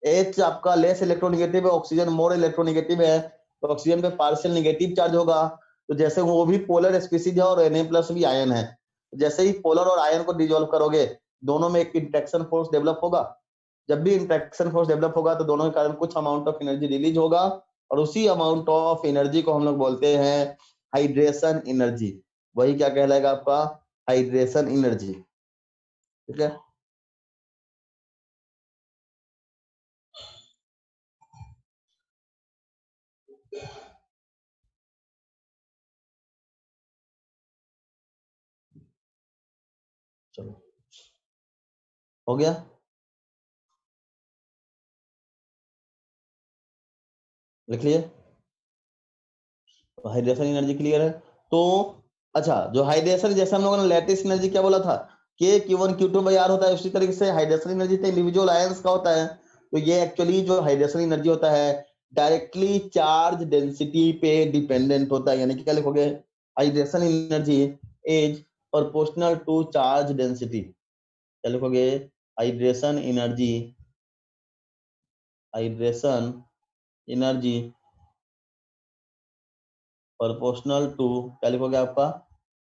H आपका लेस इलेक्ट्रोनेगेटिव है, ऑक्सीजन मोर इलेक्ट्रोनेगेटिव है, तो ऑक्सीजन पे पार्शियल नेगेटिव चार्ज होगा। तो जैसे वो भी पोलर स्पीसीज है और Na+ भी आयन है, जैसे ही पोलर और आयन को डिजोल्व करोगे दोनों में एक इंटरेक्शन फोर्स डेवलप होगा। जब भी इंटरेक्शन फोर्स डेवलप होगा तो दोनों के कारण कुछ अमाउंट ऑफ एनर्जी रिलीज होगा, और उसी अमाउंट ऑफ एनर्जी को हम लोग बोलते हैं हाइड्रेशन एनर्जी। वही क्या कहलाएगा आपका, हाइड्रेशन एनर्जी। ठीक है, चलो हो गया। लिख लिए, हाइड्रेशन एनर्जी क्लियर है। तो अच्छा, जो हाइड्रेशन, जैसे हम लोगों ने लैटिस एनर्जी क्या बोला था, K Q1 Q2/R होता है, उसी तरीके से हाइड्रेशन एनर्जी तो इंडिविजुअल आयंस का होता है। तो ये एक्चुअली जो हाइड्रेशन एनर्जी होता है डायरेक्टली चार्ज डेंसिटी पे डिपेंडेंट होता है। यानी कि क्या लिखोगे, hydration energy is proportional to charge density. क्या लिखोगे, हाइड्रेशन एनर्जी प्रोपोर्शनल टू, क्या लिखोगे आपका,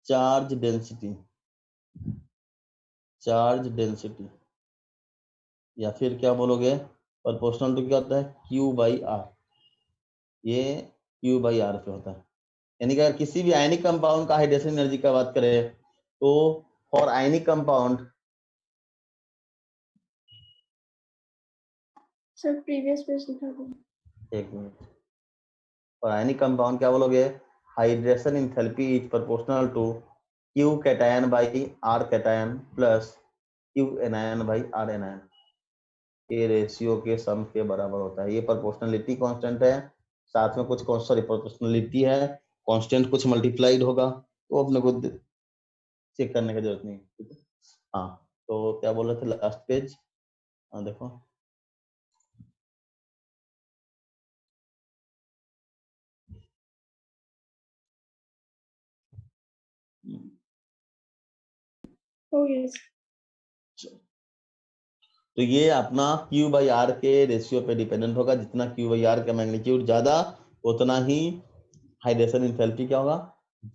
चार्ज डेंसिटी, या फिर क्या बोलोगे, प्रोपोर्शनल टू क्या होता है, Q/R। ये Q/R पे होता है। यानी कि अगर किसी भी आयनिक कंपाउंड का हाइड्रेशन एनर्जी का बात करें तो फॉर ionic compound, sir previous page दिखा दो। एक मिनट, और आयनिक कंपाउंड क्या बोलोगे, hydration enthalpy is proportional to Q cation by R cation plus Q anion by R anion. ये रेशियो के सम के बराबर होता है। ये प्रोपोर्शनलिटी कांस्टेंट है, साथ में कुछ प्रोपोर्शनलिटी है कांस्टेंट, कुछ मल्टीप्लाइड होगा, तो अपने को चेक करने की जरूरत नहीं। ठीक है, हाँ, तो क्या बोल रहे थे, लास्ट पेज, हाँ देखो, Oh yes. तो ये अपना Q/R के रेशियो पे डिपेंडेंट होगा। जितना Q/R का मैग्नीट्यूड ज्यादा उतना ही हाइड्रेशन एंथैल्पी क्या होगा,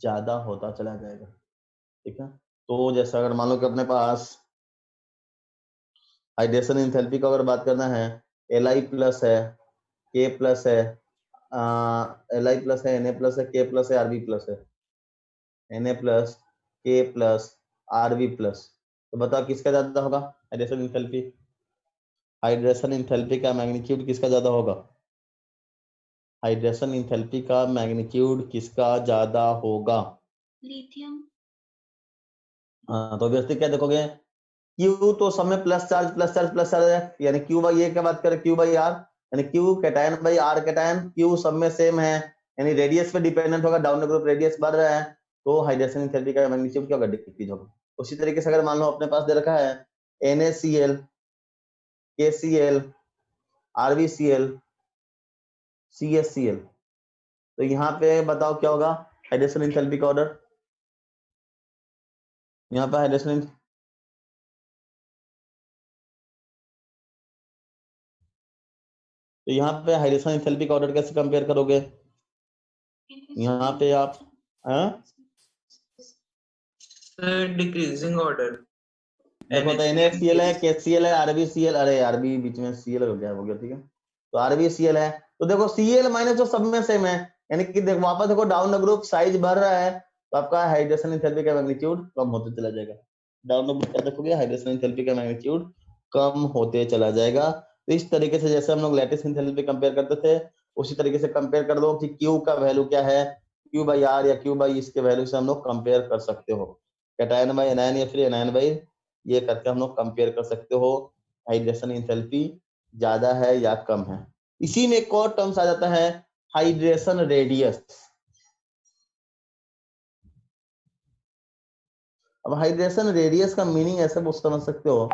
ज्यादा होता चला जाएगा। ठीक है, तो जैसा अगर मान लो कि अपने पास हाइड्रेशन एंथैल्पी का अगर बात करना है, Li+ है, K+ है, Li+ है, Na+ है, K+ है, Rb+ है, Na+, K+, Rb+, तो बताओ किसका ज्यादा होगा हाइड्रेशन एंथैल्पी? हाइड्रेशन एंथैल्पी का मैग्नीट्यूड किसका ज्यादा होगा? हाइड्रेशन एंथैल्पी का मैग्नीट्यूड किसका ज्यादा होगा? लिथियम। हाँ, तो ऑब्वियसली क्या देखोगे, Q तो सब में प्लस चार्ज है, यानी Q/A की बात करें Q/R, यानी Q cation by R cation, Q सब में सेम है, यानी रेडियस पे डिपेंडेंट होगा, डाउन ग्रुप रेडियस बढ़ रहा है, तो हाइड्रेशन एंथैल्पी का मैग्नीट्यूड क्या होगा, डिक्रीज होगा। उसी तरीके से अगर मान लो अपने पास दे रखा है NaCl, KCl, RbCl, CaCl, तो यहाँ पे बताओ क्या होगा हाइड्रेशन एंथैल्पी का ऑर्डर? यहाँ पे हाइड्रेशन, तो यहाँ पे हाइड्रेशन एंथैल्पी का ऑर्डर कैसे कंपेयर करोगे? यहाँ पे आप सर डिक्रीजिंग ऑर्डर। देखो, तो NaCl है, KCl है, RbCl, अरे Rb बीच में Cl हो गया, ठीक है, तो RbCl है, तो देखो Cl माइनस जो सब में सेम है, यानी कि देखो वापस देखो डाउन द ग्रुप साइज बढ़ रहा है, तो आपका हाइड्रेशन एंथैल्पी का मैग्नीट्यूड कम होते चला जाएगा। डाउन द ग्रुप क्या देखोगे, हाइड्रेशन एंथैल्पी का मैग्नीट्यूड कम होते चला जाएगा। तो इस तरीके से जैसे हम लोग लैटिस एंथैल्पी कंपेयर करते थे, उसी तरीके से कंपेयर कर दो कि क्यू का वैल्यू क्या है, क्यू बाई आर या क्यू बाई इसके वैल्यू से हम लोग कंपेयर कर सकते हो, कैटायन बाई एनायन या फिर एनायन बाई ये करके हम लोग कंपेयर कर सकते हो हाइड्रेशन एंथैल्पी ज्यादा है या कम है। इसी में एक और टर्म्स आ जाता है हाइड्रेशन रेडियस। अब हाइड्रेशन रेडियस का मीनिंग ऐसे वो समझ सकते हो,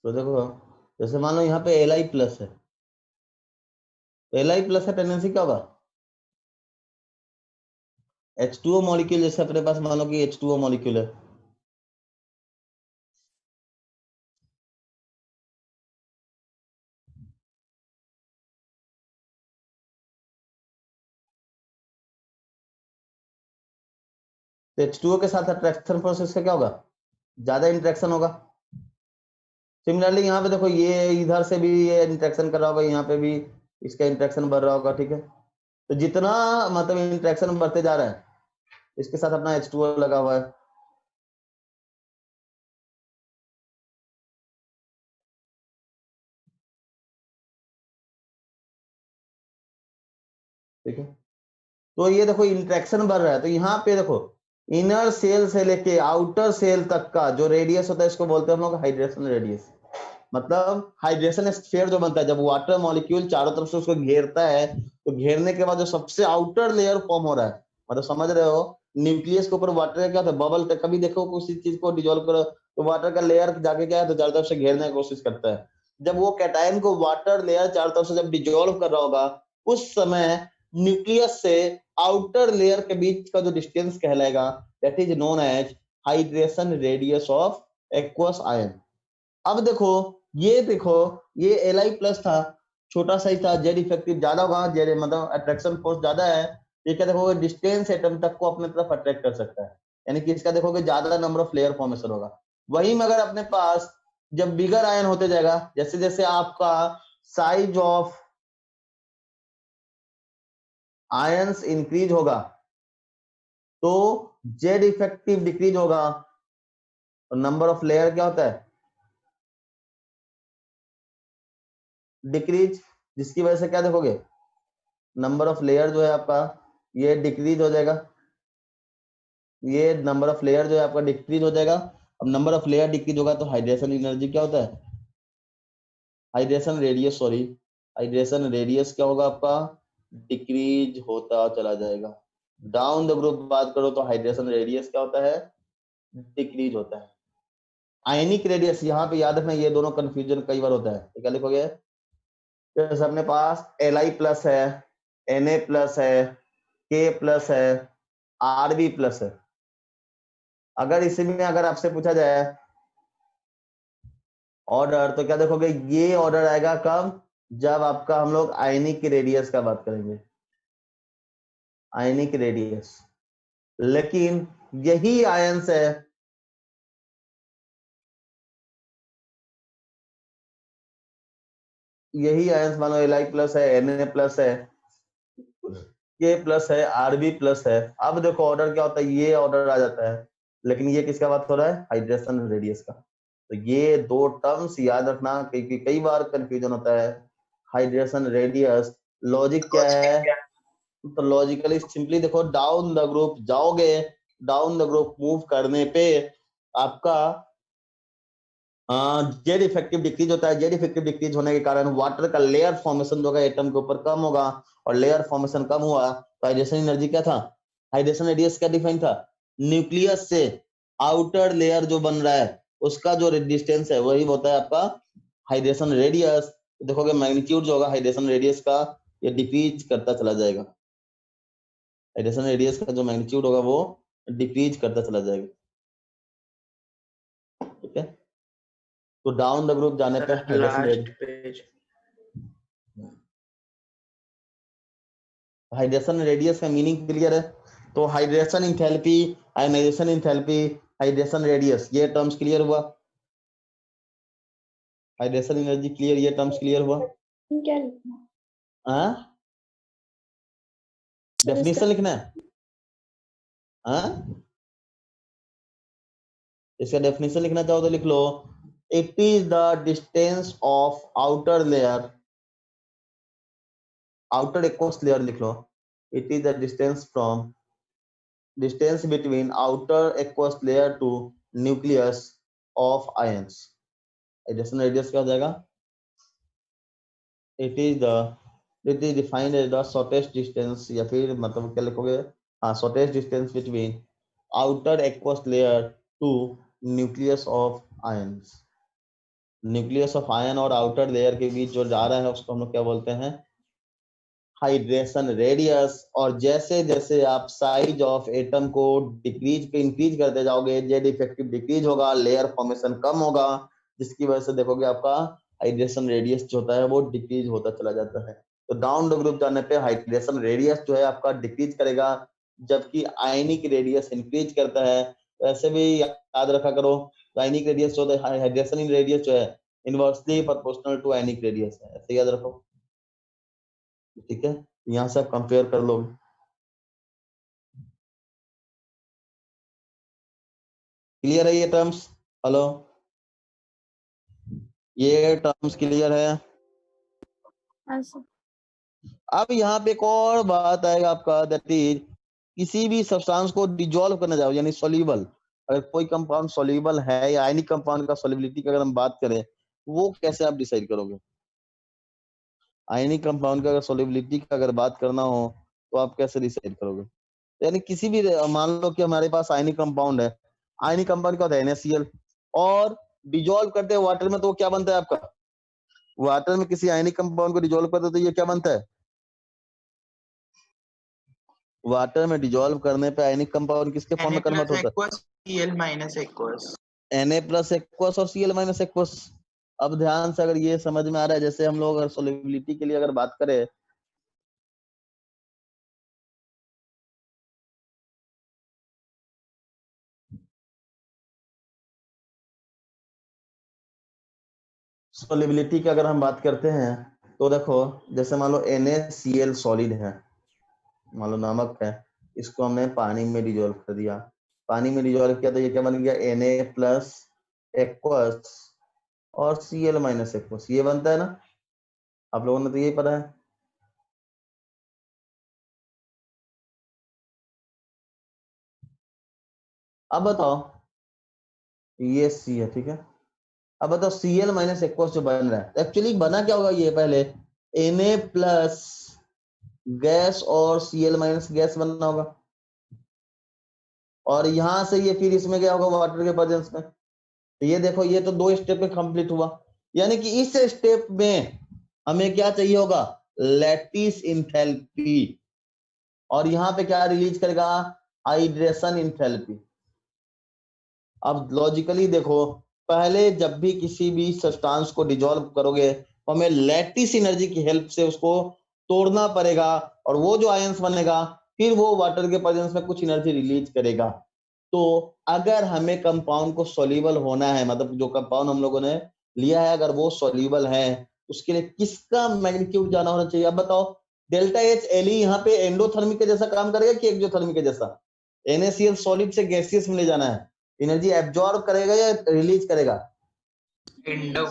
तो देखो जैसे मान लो यहाँ पे Li प्लस है, Li प्लस है टेंडेंसी क्या होगा, H2O मॉलिक्यूल जैसे अपने पास मान लो कि H2O मॉलिक्यूल है, तो H2O के साथ अट्रैक्शन प्रोसेस का क्या होगा, ज्यादा इंटरेक्शन होगा। सिमिलरली यहाँ पे देखो ये इधर से भी ये इंटरेक्शन कर रहा होगा, यहाँ पे भी इसका इंटरेक्शन बढ़ रहा होगा, ठीक है। तो जितना मतलब इंटरेक्शन बढ़ते जा रहा है, इसके साथ अपना H2O लगा हुआ है, ठीक है। तो ये देखो इंटरेक्शन बढ़ रहा है, तो यहाँ पे देखो इनर सेल से लेके आउटर सेल तक का जो रेडियस होता है इसको बोलते हैं हम लोग हाइड्रेशन रेडियस। मतलब हाइड्रेशन स्फीयर जो बनता है जब वाटर मॉलिक्यूल चारों तरफ से उसको घेरता है, तो घेरने के बाद जो सबसे आउटर लेयर फॉर्म हो रहा है, मतलब समझ रहे हो, न्यूक्लियस के ऊपर वाटर का क्या होता है, बबल। कभी देखो किसी चीज को डिजोल्व करो तो वाटर का लेयर जाके क्या है, तो चारों तरफ से घेरने की कोशिश करता है। जब वो कैटायन को वाटर लेयर चारों तरफ से जब डिजोल्व कर रहा होगा, उस समय न्यूक्लियस से आउटर लेयर के बीच का जो डिस्टेंस कहलाएगा, that is known as hydration radius of aqueous ion. अब देखो ये Li प्लस था, छोटा सा ही था, जेड इफेक्टिव ज्यादा होगा, जेड मतलब अट्रैक्शन फोर्स ज्यादा है, ये क्या देखोगे डिस्टेंस एटम तक को अपने तरफ अट्रैक्ट कर सकता है, यानी कि इसका देखोगे ज्यादा नंबर ऑफ लेयर फॉर्मेशन होगा। वही मगर अपने पास जब बिगर आयन होते जाएगा, जैसे जैसे आपका साइज ऑफ आयंस इंक्रीज होगा तो जेड इफेक्टिव डिक्रीज होगा, और नंबर ऑफ लेयर क्या होता है, डिक्रीज, जिसकी वजह से क्या देखोगे नंबर ऑफ लेयर जो है आपका ये डिक्रीज हो जाएगा, ये नंबर ऑफ लेयर जो है आपका डिक्रीज हो जाएगा। अब नंबर ऑफ लेयर डिक्रीज होगा तो हाइड्रेशन एनर्जी क्या होता है, hydration radius, sorry hydration radius क्या होगा आपका, डिक्रीज होता चला जाएगा। डाउन द ग्रुप बात करो तो हाइड्रेशन रेडियस क्या होता है, डिक्रीज होता है। आयनिक रेडियस यहाँ पे याद रखना, ये दोनों कंफ्यूजन कई बार होता है, तो क्या लिखोगे, जैसे अपने पास Li प्लस है, Na प्लस है, K प्लस है, Rb प्लस है। अगर इसी में अगर आपसे पूछा जाए ऑर्डर, तो क्या देखोगे ये ऑर्डर आएगा कब, जब आपका हम लोग आयनिक रेडियस का बात करेंगे, आयनिक रेडियस। लेकिन यही आयंस है, यही आयंस मानो Li प्लस है, Na प्लस है, के प्लस है, आरबी प्लस है। अब देखो ऑर्डर क्या होता है, ये ऑर्डर आ जाता है, लेकिन ये किसका बात हो रहा है, हाइड्रेशन रेडियस का। तो ये दो टर्म्स याद रखना, क्योंकि कई बार कंफ्यूजन होता है। हाइड्रेशन रेडियस, लॉजिक क्या है, तो लॉजिकली सिंपली देखो, डाउन द ग्रुप जाओगे, डाउन द ग्रुप मूव करने पे आपका जेड इफेक्टिव डिक्रीज होता है। जेड इफेक्टिव डिक्रीज होने के कारण वाटर का लेयर फॉर्मेशन जो होगा एटम के ऊपर कम होगा, और लेयर फॉर्मेशन कम हुआ तो हाइड्रेशन एनर्जी क्या था, हाइड्रेशन रेडियस क्या डिफाइन था, न्यूक्लियस से आउटर लेयर जो बन रहा है उसका जो डिस्टेंस है वही होता है आपका हाइड्रेशन रेडियस। देखोगे मैग्नीट्यूड जो होगा हाइड्रेशन रेडियस का ये डिक्रीज करता चला जाएगा, हाइड्रेशन रेडियस का जो मैग्नीट्यूड होगा वो डिक्रीज करता चला जाएगा। ठीक है, तो डाउन द ग्रुप जाने पे hydration last page. Hydration radius का मीनिंग क्लियर है। तो hydration enthalpy, ionization enthalpy, hydration radius, ये टर्म्स क्लियर हुआ, हाइड्रेशन एनर्जी क्लियर, ये टर्म्स क्लियर हुआ। क्या लिखना डेफिनेशन लिखना है, इसका डेफिनेशन लिखना चाहो तो लिख लो, it is the distance of outer layer, outer aqueous layer लिख लो, it is the distance from, distance between outer aqueous layer to nucleus of ions. Hydration radius क्या हो जाएगा, it is defined as the shortest distance, या फिर मतलब क्या लिखोगे, हाँ, shortest distance between outer aqueous layer to nucleus of ions. Nucleus of ion और आउटर लेयर के बीच जो जा रहा है उसको हम लोग क्या बोलते हैं, हाइड्रेशन रेडियस। और जैसे जैसे आप साइज ऑफ एटम को डिक्रीज पे इंक्रीज करते जाओगे, जेड इफेक्टिव डिक्रीज होगा, लेयर फॉर्मेशन कम होगा, जिसकी वजह से देखोगे आपका हाइड्रेशन रेडियस जो होता है वो डिक्रीज होता चला जाता है। तो डाउन द ग्रुप जाने पे हाइड्रेशन रेडियस जो है आपका डिक्रीज करेगा, जबकि आयनिक रेडियस इंक्रीज करता है। तो ऐसे भी याद रखा करो, आयनिक रेडियस जो है, हाइड्रेशन रेडियस जो है inversely proportional to ionic radius है, ऐसे याद रखो। ठीक है, यहाँ से आप कंपेयर कर लो। क्लियर है ये टर्म्स, हेलो, ये टर्म्स क्लियर है। अब यहाँ पे एक और बात आएगा आपका, दैट इज किसी भी सब्सटेंस को डिसॉल्व करना चाहो यानी सॉल्युबल, अगर कोई कंपाउंड सॉल्युबल है या आयनिक कंपाउंड का सॉल्युबिलिटी की अगर हम बात करें, वो कैसे आप डिसाइड करोगे। आयनिक कंपाउंड का अगर सॉल्युबिलिटी की अगर बात करना हो तो आप कैसे डिसाइड करोगे, यानी किसी भी, मान लो कि हमारे पास आयनिक कंपाउंड है, आयनिक कंपाउंड का होता है NaCl, और डिसॉल्व करते हैं वाटर में तो क्या बनता है आपका, वाटर में किसी आयनिक कंपाउंड को डिसॉल्व करते तो ये क्या बनता है, वाटर में डिसॉल्व करने पे आयनिक कंपाउंड किसके फॉर्म में कन्वर्ट होता है, Cl minus aqueous, Na plus aqueous और Cl माइनस एक्वस। अब ध्यान से अगर ये समझ में आ रहा है, जैसे हम लोग अगर सॉल्युबिलिटी के लिए अगर बात करें, सॉल्युबिलिटी की अगर हम बात करते हैं तो देखो, जैसे मान लो NaCl सॉलिड है, मान लो नमक है, इसको हमने पानी में डिसॉल्व कर दिया, पानी में डिसॉल्व किया तो ये क्या बन गया, Na प्लस एक्वस और Cl माइनस एक्वस, ये बनता है ना, आप लोगों ने तो यही पढ़ा है। अब बताओ, ये C है, ठीक है, अब बताओ Cl माइनस एक्वस जो बन रहा है, एक्चुअली बना क्या होगा, ये पहले Na प्लस गैस और Cl माइनस गैस बनना होगा, और यहां से ये फिर इसमें क्या होगा, वाटर के प्रेजेंस में। तो ये देखो, ये तो 2 स्टेप में कंप्लीट हुआ, यानी कि इस स्टेप में हमें क्या चाहिए होगा, लैटिस इंथैल्पी, और यहाँ पे क्या रिलीज करेगा, हाइड्रेशन इंथैल्पी। अब लॉजिकली देखो, पहले जब भी किसी भी सब्सटेंस को डिसॉल्व करोगे तो हमें लैटिस एनर्जी की हेल्प से उसको तोड़ना पड़ेगा, और वो जो आयंस बनेगा फिर वो वाटर के प्रेजेंस में कुछ एनर्जी रिलीज करेगा। तो अगर हमें कंपाउंड को सॉल्युबल होना है, मतलब जो कंपाउंड हम लोगों ने लिया है अगर वो सॉल्युबल है, उसके लिए किसका मैग्नीट्यूड ज्यादा होना चाहिए, अब बताओ, डेल्टा एच एल यहाँ पे एंडोथर्मिक के जैसा काम करेगा कि एक्सोथर्मिक के जैसा? NaCl सॉलिड से गैसियस में ले जाना है, एनर्जी एब्जॉर्ब करेगा या रिलीज करेगा? इंडो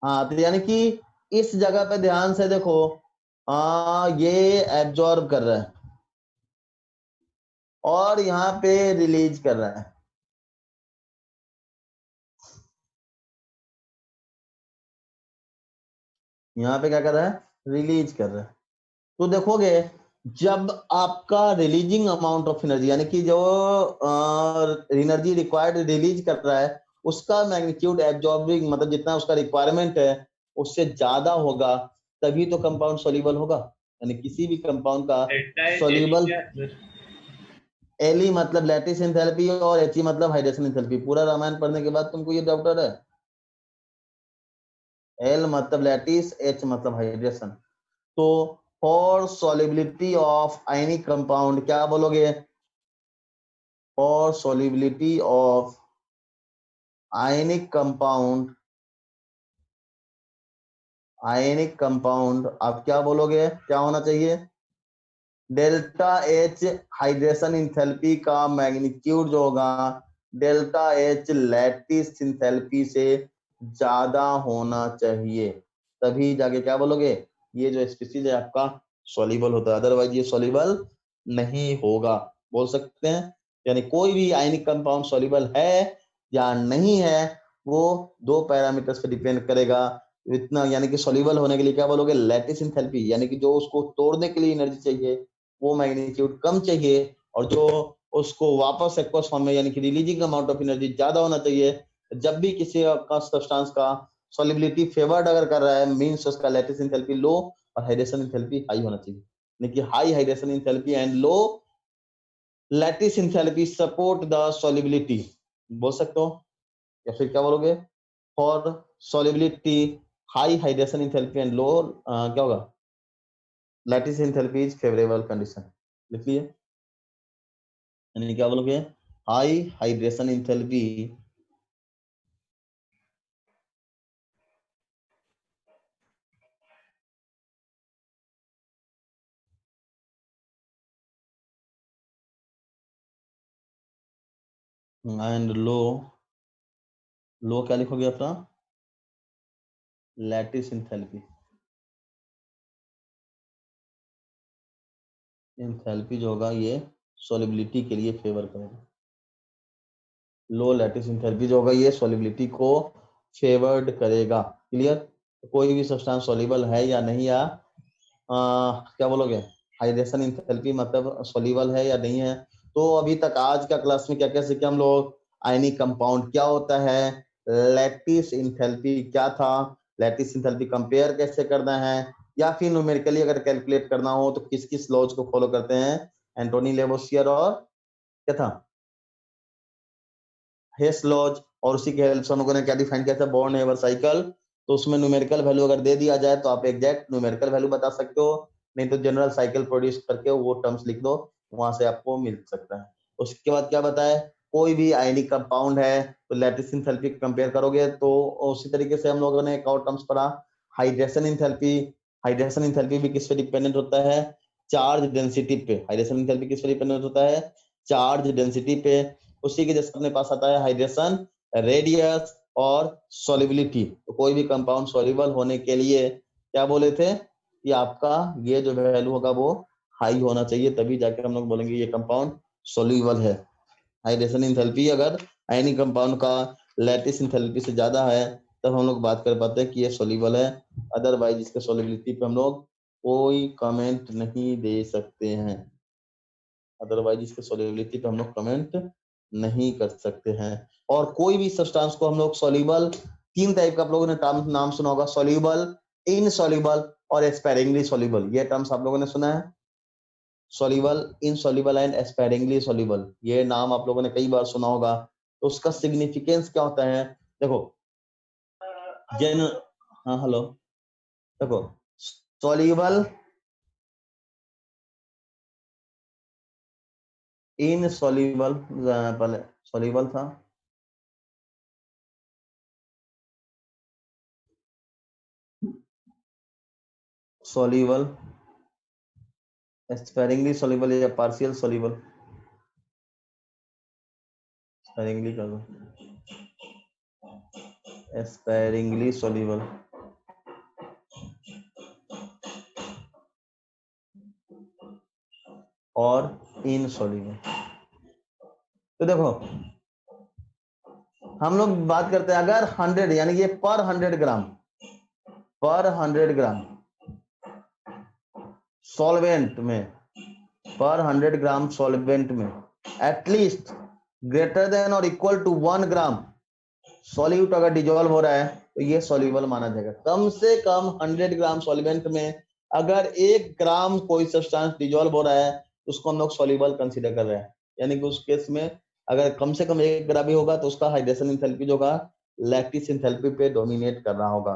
हाँ, तो यानी कि इस जगह पे ध्यान से देखो, ये एब्जॉर्ब कर रहा है और यहाँ पे रिलीज कर रहा है। यहाँ पे क्या कर रहा है? रिलीज कर रहा है। तो देखोगे जब आपका रिलीजिंग अमाउंट ऑफ एनर्जी यानी कि जो एनर्जी रिक्वायर्ड रिलीज कर रहा है उसका मैग्नीट्यूड एब्जॉर्बिंग मतलब जितना उसका रिक्वायरमेंट है उससे ज्यादा होगा, तभी तो कंपाउंड सॉल्युबल होगा। यानी किसी भी कंपाउंड का सॉल्युबल, एलई मतलब लैटिस एंथैल्पी और एचई मतलब हाइड्रेशन एंथैल्पी। पूरा रामायण पढ़ने के बाद तुमको ये डाउट है? एल मतलब लैटिस, एच मतलब हाइड्रेशन। तो for solubility of ionic compound क्या बोलोगे? For solubility of ionic compound, ionic compound आप क्या बोलोगे? क्या होना चाहिए? डेल्टा एच हाइड्रेशन इंथैल्पी का मैग्नीट्यूड जो होगा डेल्टा एच लैटिस इंथैल्पी से ज्यादा होना चाहिए, तभी जाके क्या बोलोगे? ये जो स्पीशीज है आपका सॉल्युबल होता है, अदरवाइज ये सॉल्युबल नहीं होगा। बोल सकते हैं यानी कोई भी आयनिक कंपाउंड सॉल्युबल है या नहीं है वो दो पैरामीटर्स पे डिपेंड करेगा। इतना यानी कि सॉल्युबल होने के लिए क्या बोलोगे? लैटिस इंथैल्पी यानी कि जो उसको तोड़ने के लिए एनर्जी चाहिए वो मैग्नीट्यूड कम चाहिए, और जो उसको वापस एक्वस फॉर्म में यानी कि रिलीजिंग अमाउंट ऑफ एनर्जी ज्यादा होना चाहिए। जब भी किसी का सब्सटेंस का सॉल्युबिलिटी फेवर्ड अगर कर रहा है मींस उसका लैटिस एंथैल्पी लो और हाइड्रेशन एंथैल्पी हाई होना चाहिए। यानी कि high hydration enthalpy and low lattice enthalpy support the solubility, बोल सकते हो। या फिर क्या बोलोगे? For solubility high hydration enthalpy and low क्या होगा? Lattice enthalpy is favourable condition. लिख लिए? यानी क्या बोलोगे? High hydration enthalpy and low, low क्या लिखोगे अपना? Lattice enthalpy. एंथैल्पी जो होगा ये सॉल्युबिलिटी के लिए फेवर करेगा। लो लैटिस एंथैल्पी जो होगा ये सॉल्युबिलिटी को फेवर्ड करेगा। क्लियर? कोई भी सब्सटेंस सॉल्युबल है या नहीं, या क्या बोलोगे? हाइड्रेशन एंथैल्पी मतलब सॉल्युबल है या नहीं है। तो अभी तक आज का क्लास में क्या क्या सीखे हम लोग? आयनिक कंपाउंड क्या होता है, लैटिस एंथैल्पी क्या था, लैटिस एंथैल्पी कंपेयर कैसे करना है, या फिर न्यूमेरिकली अगर कैलकुलेट करना हो तो किस किस लॉज को फॉलो करते हैं, एंटोनी लेवोसियर और क्या था, हेस लॉज। और उसी के हेल्प से हम लोगों ने क्या डिफाइन किया था? Born Haber cycle. तो उसमें न्यूमेरिकल वैल्यू अगर दे दिया जाए तो आप एग्जैक्ट न्यूमेरिकल वैल्यू बता सकते हो, नहीं तो जनरल साइकिल प्रोड्यूस करके वो टर्म्स लिख दो, वहां से आपको मिल सकता है। उसके बाद क्या बताए? कोई भी आयनिक कंपाउंड है तो लैटिस एंथैल्पी कंपेयर करोगे तो उसी तरीके से हम लोगों ने एक और टर्म्स पढ़ा, हाइड्रेशन एंथैल्पी। हाइड्रेशन एंथैल्पी भी किस पे डिपेंडेंट होता है? चार्ज डेंसिटी पे। हाइड्रेशन एंथैल्पी किस पे डिपेंडेंट होता है? चार्ज डेंसिटी पे। उसी के जैसे अपने पास आता है हाइड्रेशन रेडियस और सॉल्युबिलिटी। तो कोई भी कंपाउंड सॉल्युबल होने के लिए क्या बोले थे कि आपका ये जो वैल्यू होगा वो हाई होना चाहिए, तभी जाके हम लोग बोलेंगे ये कंपाउंड सॉल्युबल है। हाइड्रेशन एंथैल्पी अगर आयनिक कंपाउंड का लैटिस एंथैल्पी से ज्यादा है तब हम लोग बात कर पाते हैं कि ये सॉल्युबल है, अदरवाइज इसके सॉल्युबिलिटी पे हम लोग कोई कमेंट नहीं दे सकते हैं। अदरवाइज इसके सॉल्युबिलिटी पे हम लोग कमेंट नहीं कर सकते हैं। और कोई भी सब्सटेंस को हम लोग सॉल्युबल, तीन टाइप का आप लोगों ने नाम सुना होगा, सॉल्युबल, इनसॉल्युबल और स्पेरिंगली सॉल्युबल। ये टर्म्स आप लोगों ने सुना है? Soluble, insoluble and sparingly soluble, ये नाम आप लोगों ने कई बार सुना होगा। तो उसका सिग्निफिकेंस क्या होता है? देखो जेन हाँ हेलो, देखो सॉल्युबल, इनसॉल्युबल, पहले सॉल्युबल था, सॉल्युबल, स्पेरिंगली सोल्यूबल या पार्शियल सोल्यूबल, स्पेरिंगली कर दो, स्पेरिंगली सोल्यूबल, और इनसोल्यूबल। तो देखो हम लोग बात करते हैं अगर 100 यानी ये पर 100 ग्राम सॉल्वेंट में, पर 100 ग्राम सॉल्वेंट में एटलीस्ट ग्रेटर देन और इक्वल टू 1 ग्राम सॉल्यूट अगर डिजोल्व हो रहा है तो ये सॉल्यूबल माना जाएगा। कम से कम 100 ग्राम सॉल्वेंट में अगर 1 ग्राम कोई सब्सटेंस डिजोल्व हो रहा है तो उसको हम लोग सॉल्यूबल कंसीडर कर रहे हैं। यानी कि उस केस में अगर कम से कम 1 ग्राम ही होगा तो उसका हाइड्रेशन एंथैल्पी जो होगा लैटिस एंथैल्पी पे डोमिनेट कर रहा होगा।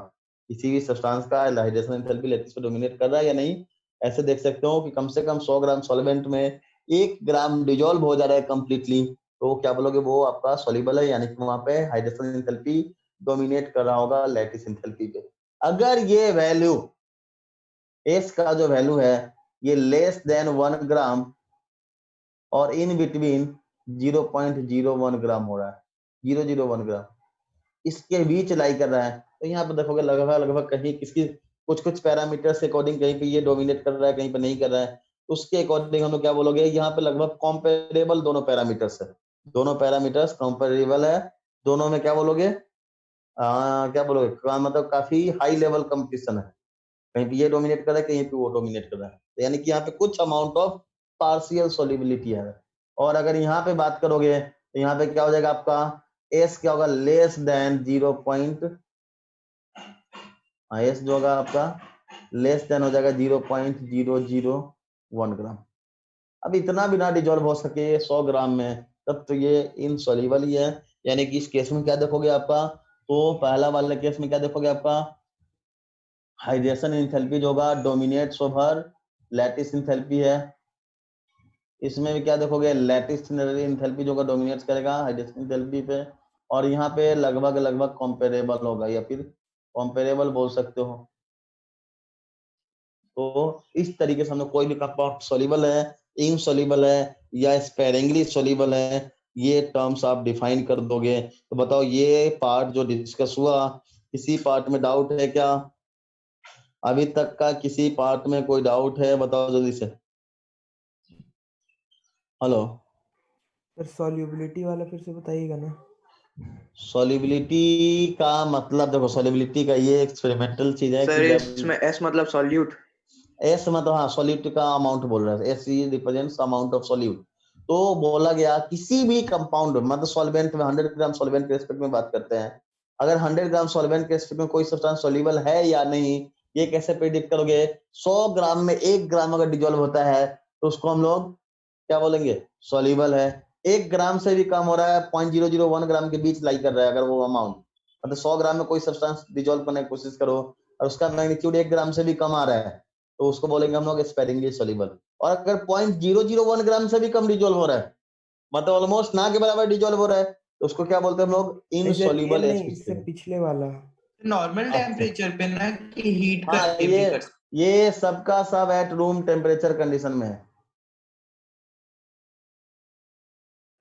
किसी भी सब्सटेंस का हाइड्रेशन एंथैल्पी लैटिस पे डोमिनेट कर रहा है या नहीं, ऐसे देख सकते हो कि कम से कम 100 ग्राम सॉल्वेंट में 1 ग्राम डिजोल्व हो जा रहा है कंप्लीटली, तो क्या बोलोगे वो आपका सॉल्यूबल है, यानी कि वहां पे हाइड्रेशन एंथैल्पी डोमिनेट कर रहा होगा लैटिस एंथैल्पी पे। अगर ये वैल्यू एस का जो वैल्यू है ये लेस देन 1 ग्राम और इन बिटवीन 0.01 ग्राम हो रहा है, 0.01 ग्राम इसके बीच लाई कर रहा है, तो यहाँ पर देखोगे लगभग कहीं किसकी कुछ पैरामीटर से अकॉर्डिंग कहीं पे ये डोमिनेट कर रहा है, कहीं पे नहीं कर रहा है, उसके अकॉर्डिंग हम लोग क्या बोलोगे यहाँ पे लगभग कॉम्पेरेबल दोनों पैरामीटर्स है, दोनों पैरामीटर्स कॉम्पेरेबल है, दोनों में क्या बोलोगे क्या बोलोगे मतलब काफी हाई लेवल कंपटीशन है, कहीं पे ये डोमिनेट कर रहा है कहीं पे वो डोमिनेट कर रहा है, तो यानी कि यहाँ पे कुछ अमाउंट ऑफ पार्शियल सॉल्युबिलिटी है। और अगर यहाँ पे बात करोगे तो यहाँ पे क्या हो जाएगा आपका एस क्या होगा लेस देन 0. एस जो होगा आपका लेस देन हो जाएगा 0.001 ग्राम। अब इतना बिना डिजोल्व हो सके 100 ग्राम में तब तो ये इनसॉल्युबल ही है। यानी कि इस केस में क्या देखोगे आपका, तो पहला वाले केस में क्या देखोगे आपका हाइड्रेशन एंथैल्पी जो होगा डोमिनेट्स ओवर लैटिस एंथैल्पी है, इसमें भी क्या देखोगे लैटिस एंथैल्पी जो होगा डोमिनेट्स करेगा हाइड्रेशन एंथैल्पी पे, और यहाँ पे लगभग कंपेरेबल होगा या फिर कंपेरेबल बोल सकते हो। तो इस तरीके से हम लोग कोई भी कंपाउंड सॉल्युबल है, इनसॉल्युबल है या स्पेरिंगली सॉल्युबल है, ये टर्म्स आप डिफाइन कर दोगे। तो बताओ ये पार्ट जो डिस्कस हुआ किसी पार्ट में डाउट है क्या, अभी तक का किसी पार्ट में कोई डाउट है बताओ जल्दी से। हेलो सर सॉल्युबिलिटी वाला फिर से बताइएगा ना। सॉल्युबिलिटी का मतलब देखो सॉल्युबिलिटी का ये एक्सपेरिमेंटल चीज है सर कि इसमें एस मतलब सॉल्यूट, एस मतलब हाँ सॉल्यूट का अमाउंट बोल रहा है, S represents amount of solute. तो बोला गया किसी भी कंपाउंड मतलब सॉल्वेंट में 100 ग्राम सॉल्वेंट के रिस्पेक्ट में बात करते हैं, अगर 100 ग्राम सॉल्वेंट के रिस्पेक्ट में कोई सब्सटेंस सॉल्युबल है या नहीं ये कैसे प्रेडिक्ट करोगे। 100 ग्राम में 1 ग्राम अगर डिजोल्व होता है तो उसको हम लोग क्या बोलेंगे सॉल्युबल है। 1 ग्राम से भी कम हो रहा है 0.001 ग्राम के बीच लाई कर रहा है अगर वो अमाउंट, मतलब 100 ग्राम में कोई सब्सटेंस डिजोल्व करने की कोशिश करो और उसका मैग्नीट्यूड 1 ग्राम से भी कम आ रहा है तो उसको बोलेंगे हम लोग स्पेरिंगली सॉल्युबल। और अगर 0.001 ग्राम से भी कम डिजोल्व हो रहा है मतलब ऑलमोस्ट ना के बराबर डिजोल्व हो रहा है तो उसको क्या बोलते हैं हम लोग इनसॉल्युबल नहीं इससे पिछले वाला। नॉर्मल टेम्परेचर पे ना कि हीट हाँ करके भी कर सकते। ये सबका सब एट रूम टेम्परेचर कंडीशन में है,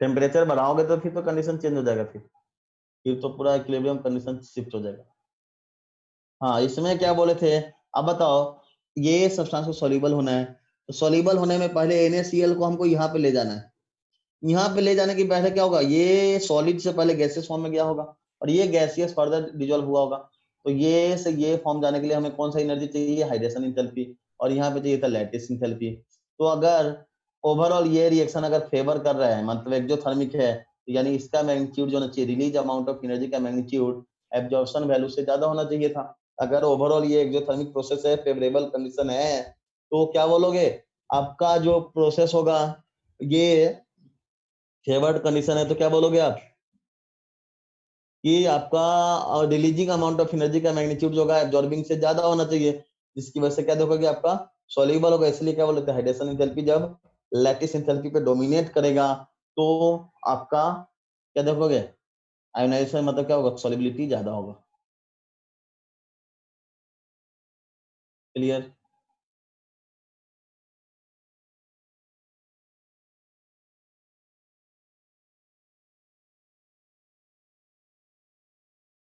टेम्परेचर बढ़ाओगे तो फिर तो कंडीशन चेंज हो जाएगा, फिर तो पूरा इक्विलिब्रियम कंडीशन शिफ्ट हो जाएगा। हाँ इसमें क्या बोले थे अब बताओ, ये सब्सटेंस को सॉल्युबल होना है तो सॉल्युबल होने में पहले NaCl को हमको यहाँ पे ले जाना है, यहाँ पे ले जाने के पहले क्या होगा ये सॉलिड से पहले गैसियस फॉर्म में गया होगा और ये गैसियस फर्दर डिजोल्व हुआ होगा, तो ये से ये फॉर्म जाने के लिए हमें कौन सा एनर्जी चाहिए हाइड्रेशन एंथैल्पी, और यहाँ पे चाहिए था लैटिस एंथैल्पी। तो अगर ओवरऑल ये रिएक्शन अगर फेवर कर रहा है मतलब एक्सोथर्मिक है तो यानी इसका मैग्नीट्यूड जो होना चाहिए रिलीज अमाउंट ऑफ एनर्जी का मैग्नीट्यूड एब्जॉर्प्शन वैल्यू से ज्यादा होना चाहिए था। अगर ओवरऑल ये एक्सोथर्मिक प्रोसेस है फेवरेबल कंडीशन है तो क्या बोलोगे आपका जो प्रोसेस होगा ये फेवर्ड कंडीशन है तो क्या बोलोगे आप कि आपका रिलीजिंग अमाउंट ऑफ एनर्जी का मैग्नीट्यूड जो होगा एब्जॉर्बिंग से ज्यादा होना चाहिए, जिसकी वजह से क्या देखोगे आपका सॉल्युबल होगा। इसलिए क्या बोलते हैं हाइड्रेशन एंथैल्पी जब लैटिस एंथैल्पी पे डोमिनेट करेगा तो आपका क्या देखोगे आयोनाइजेशन मतलब क्या होगा सॉल्युबिलिटी ज्यादा होगा। क्लियर।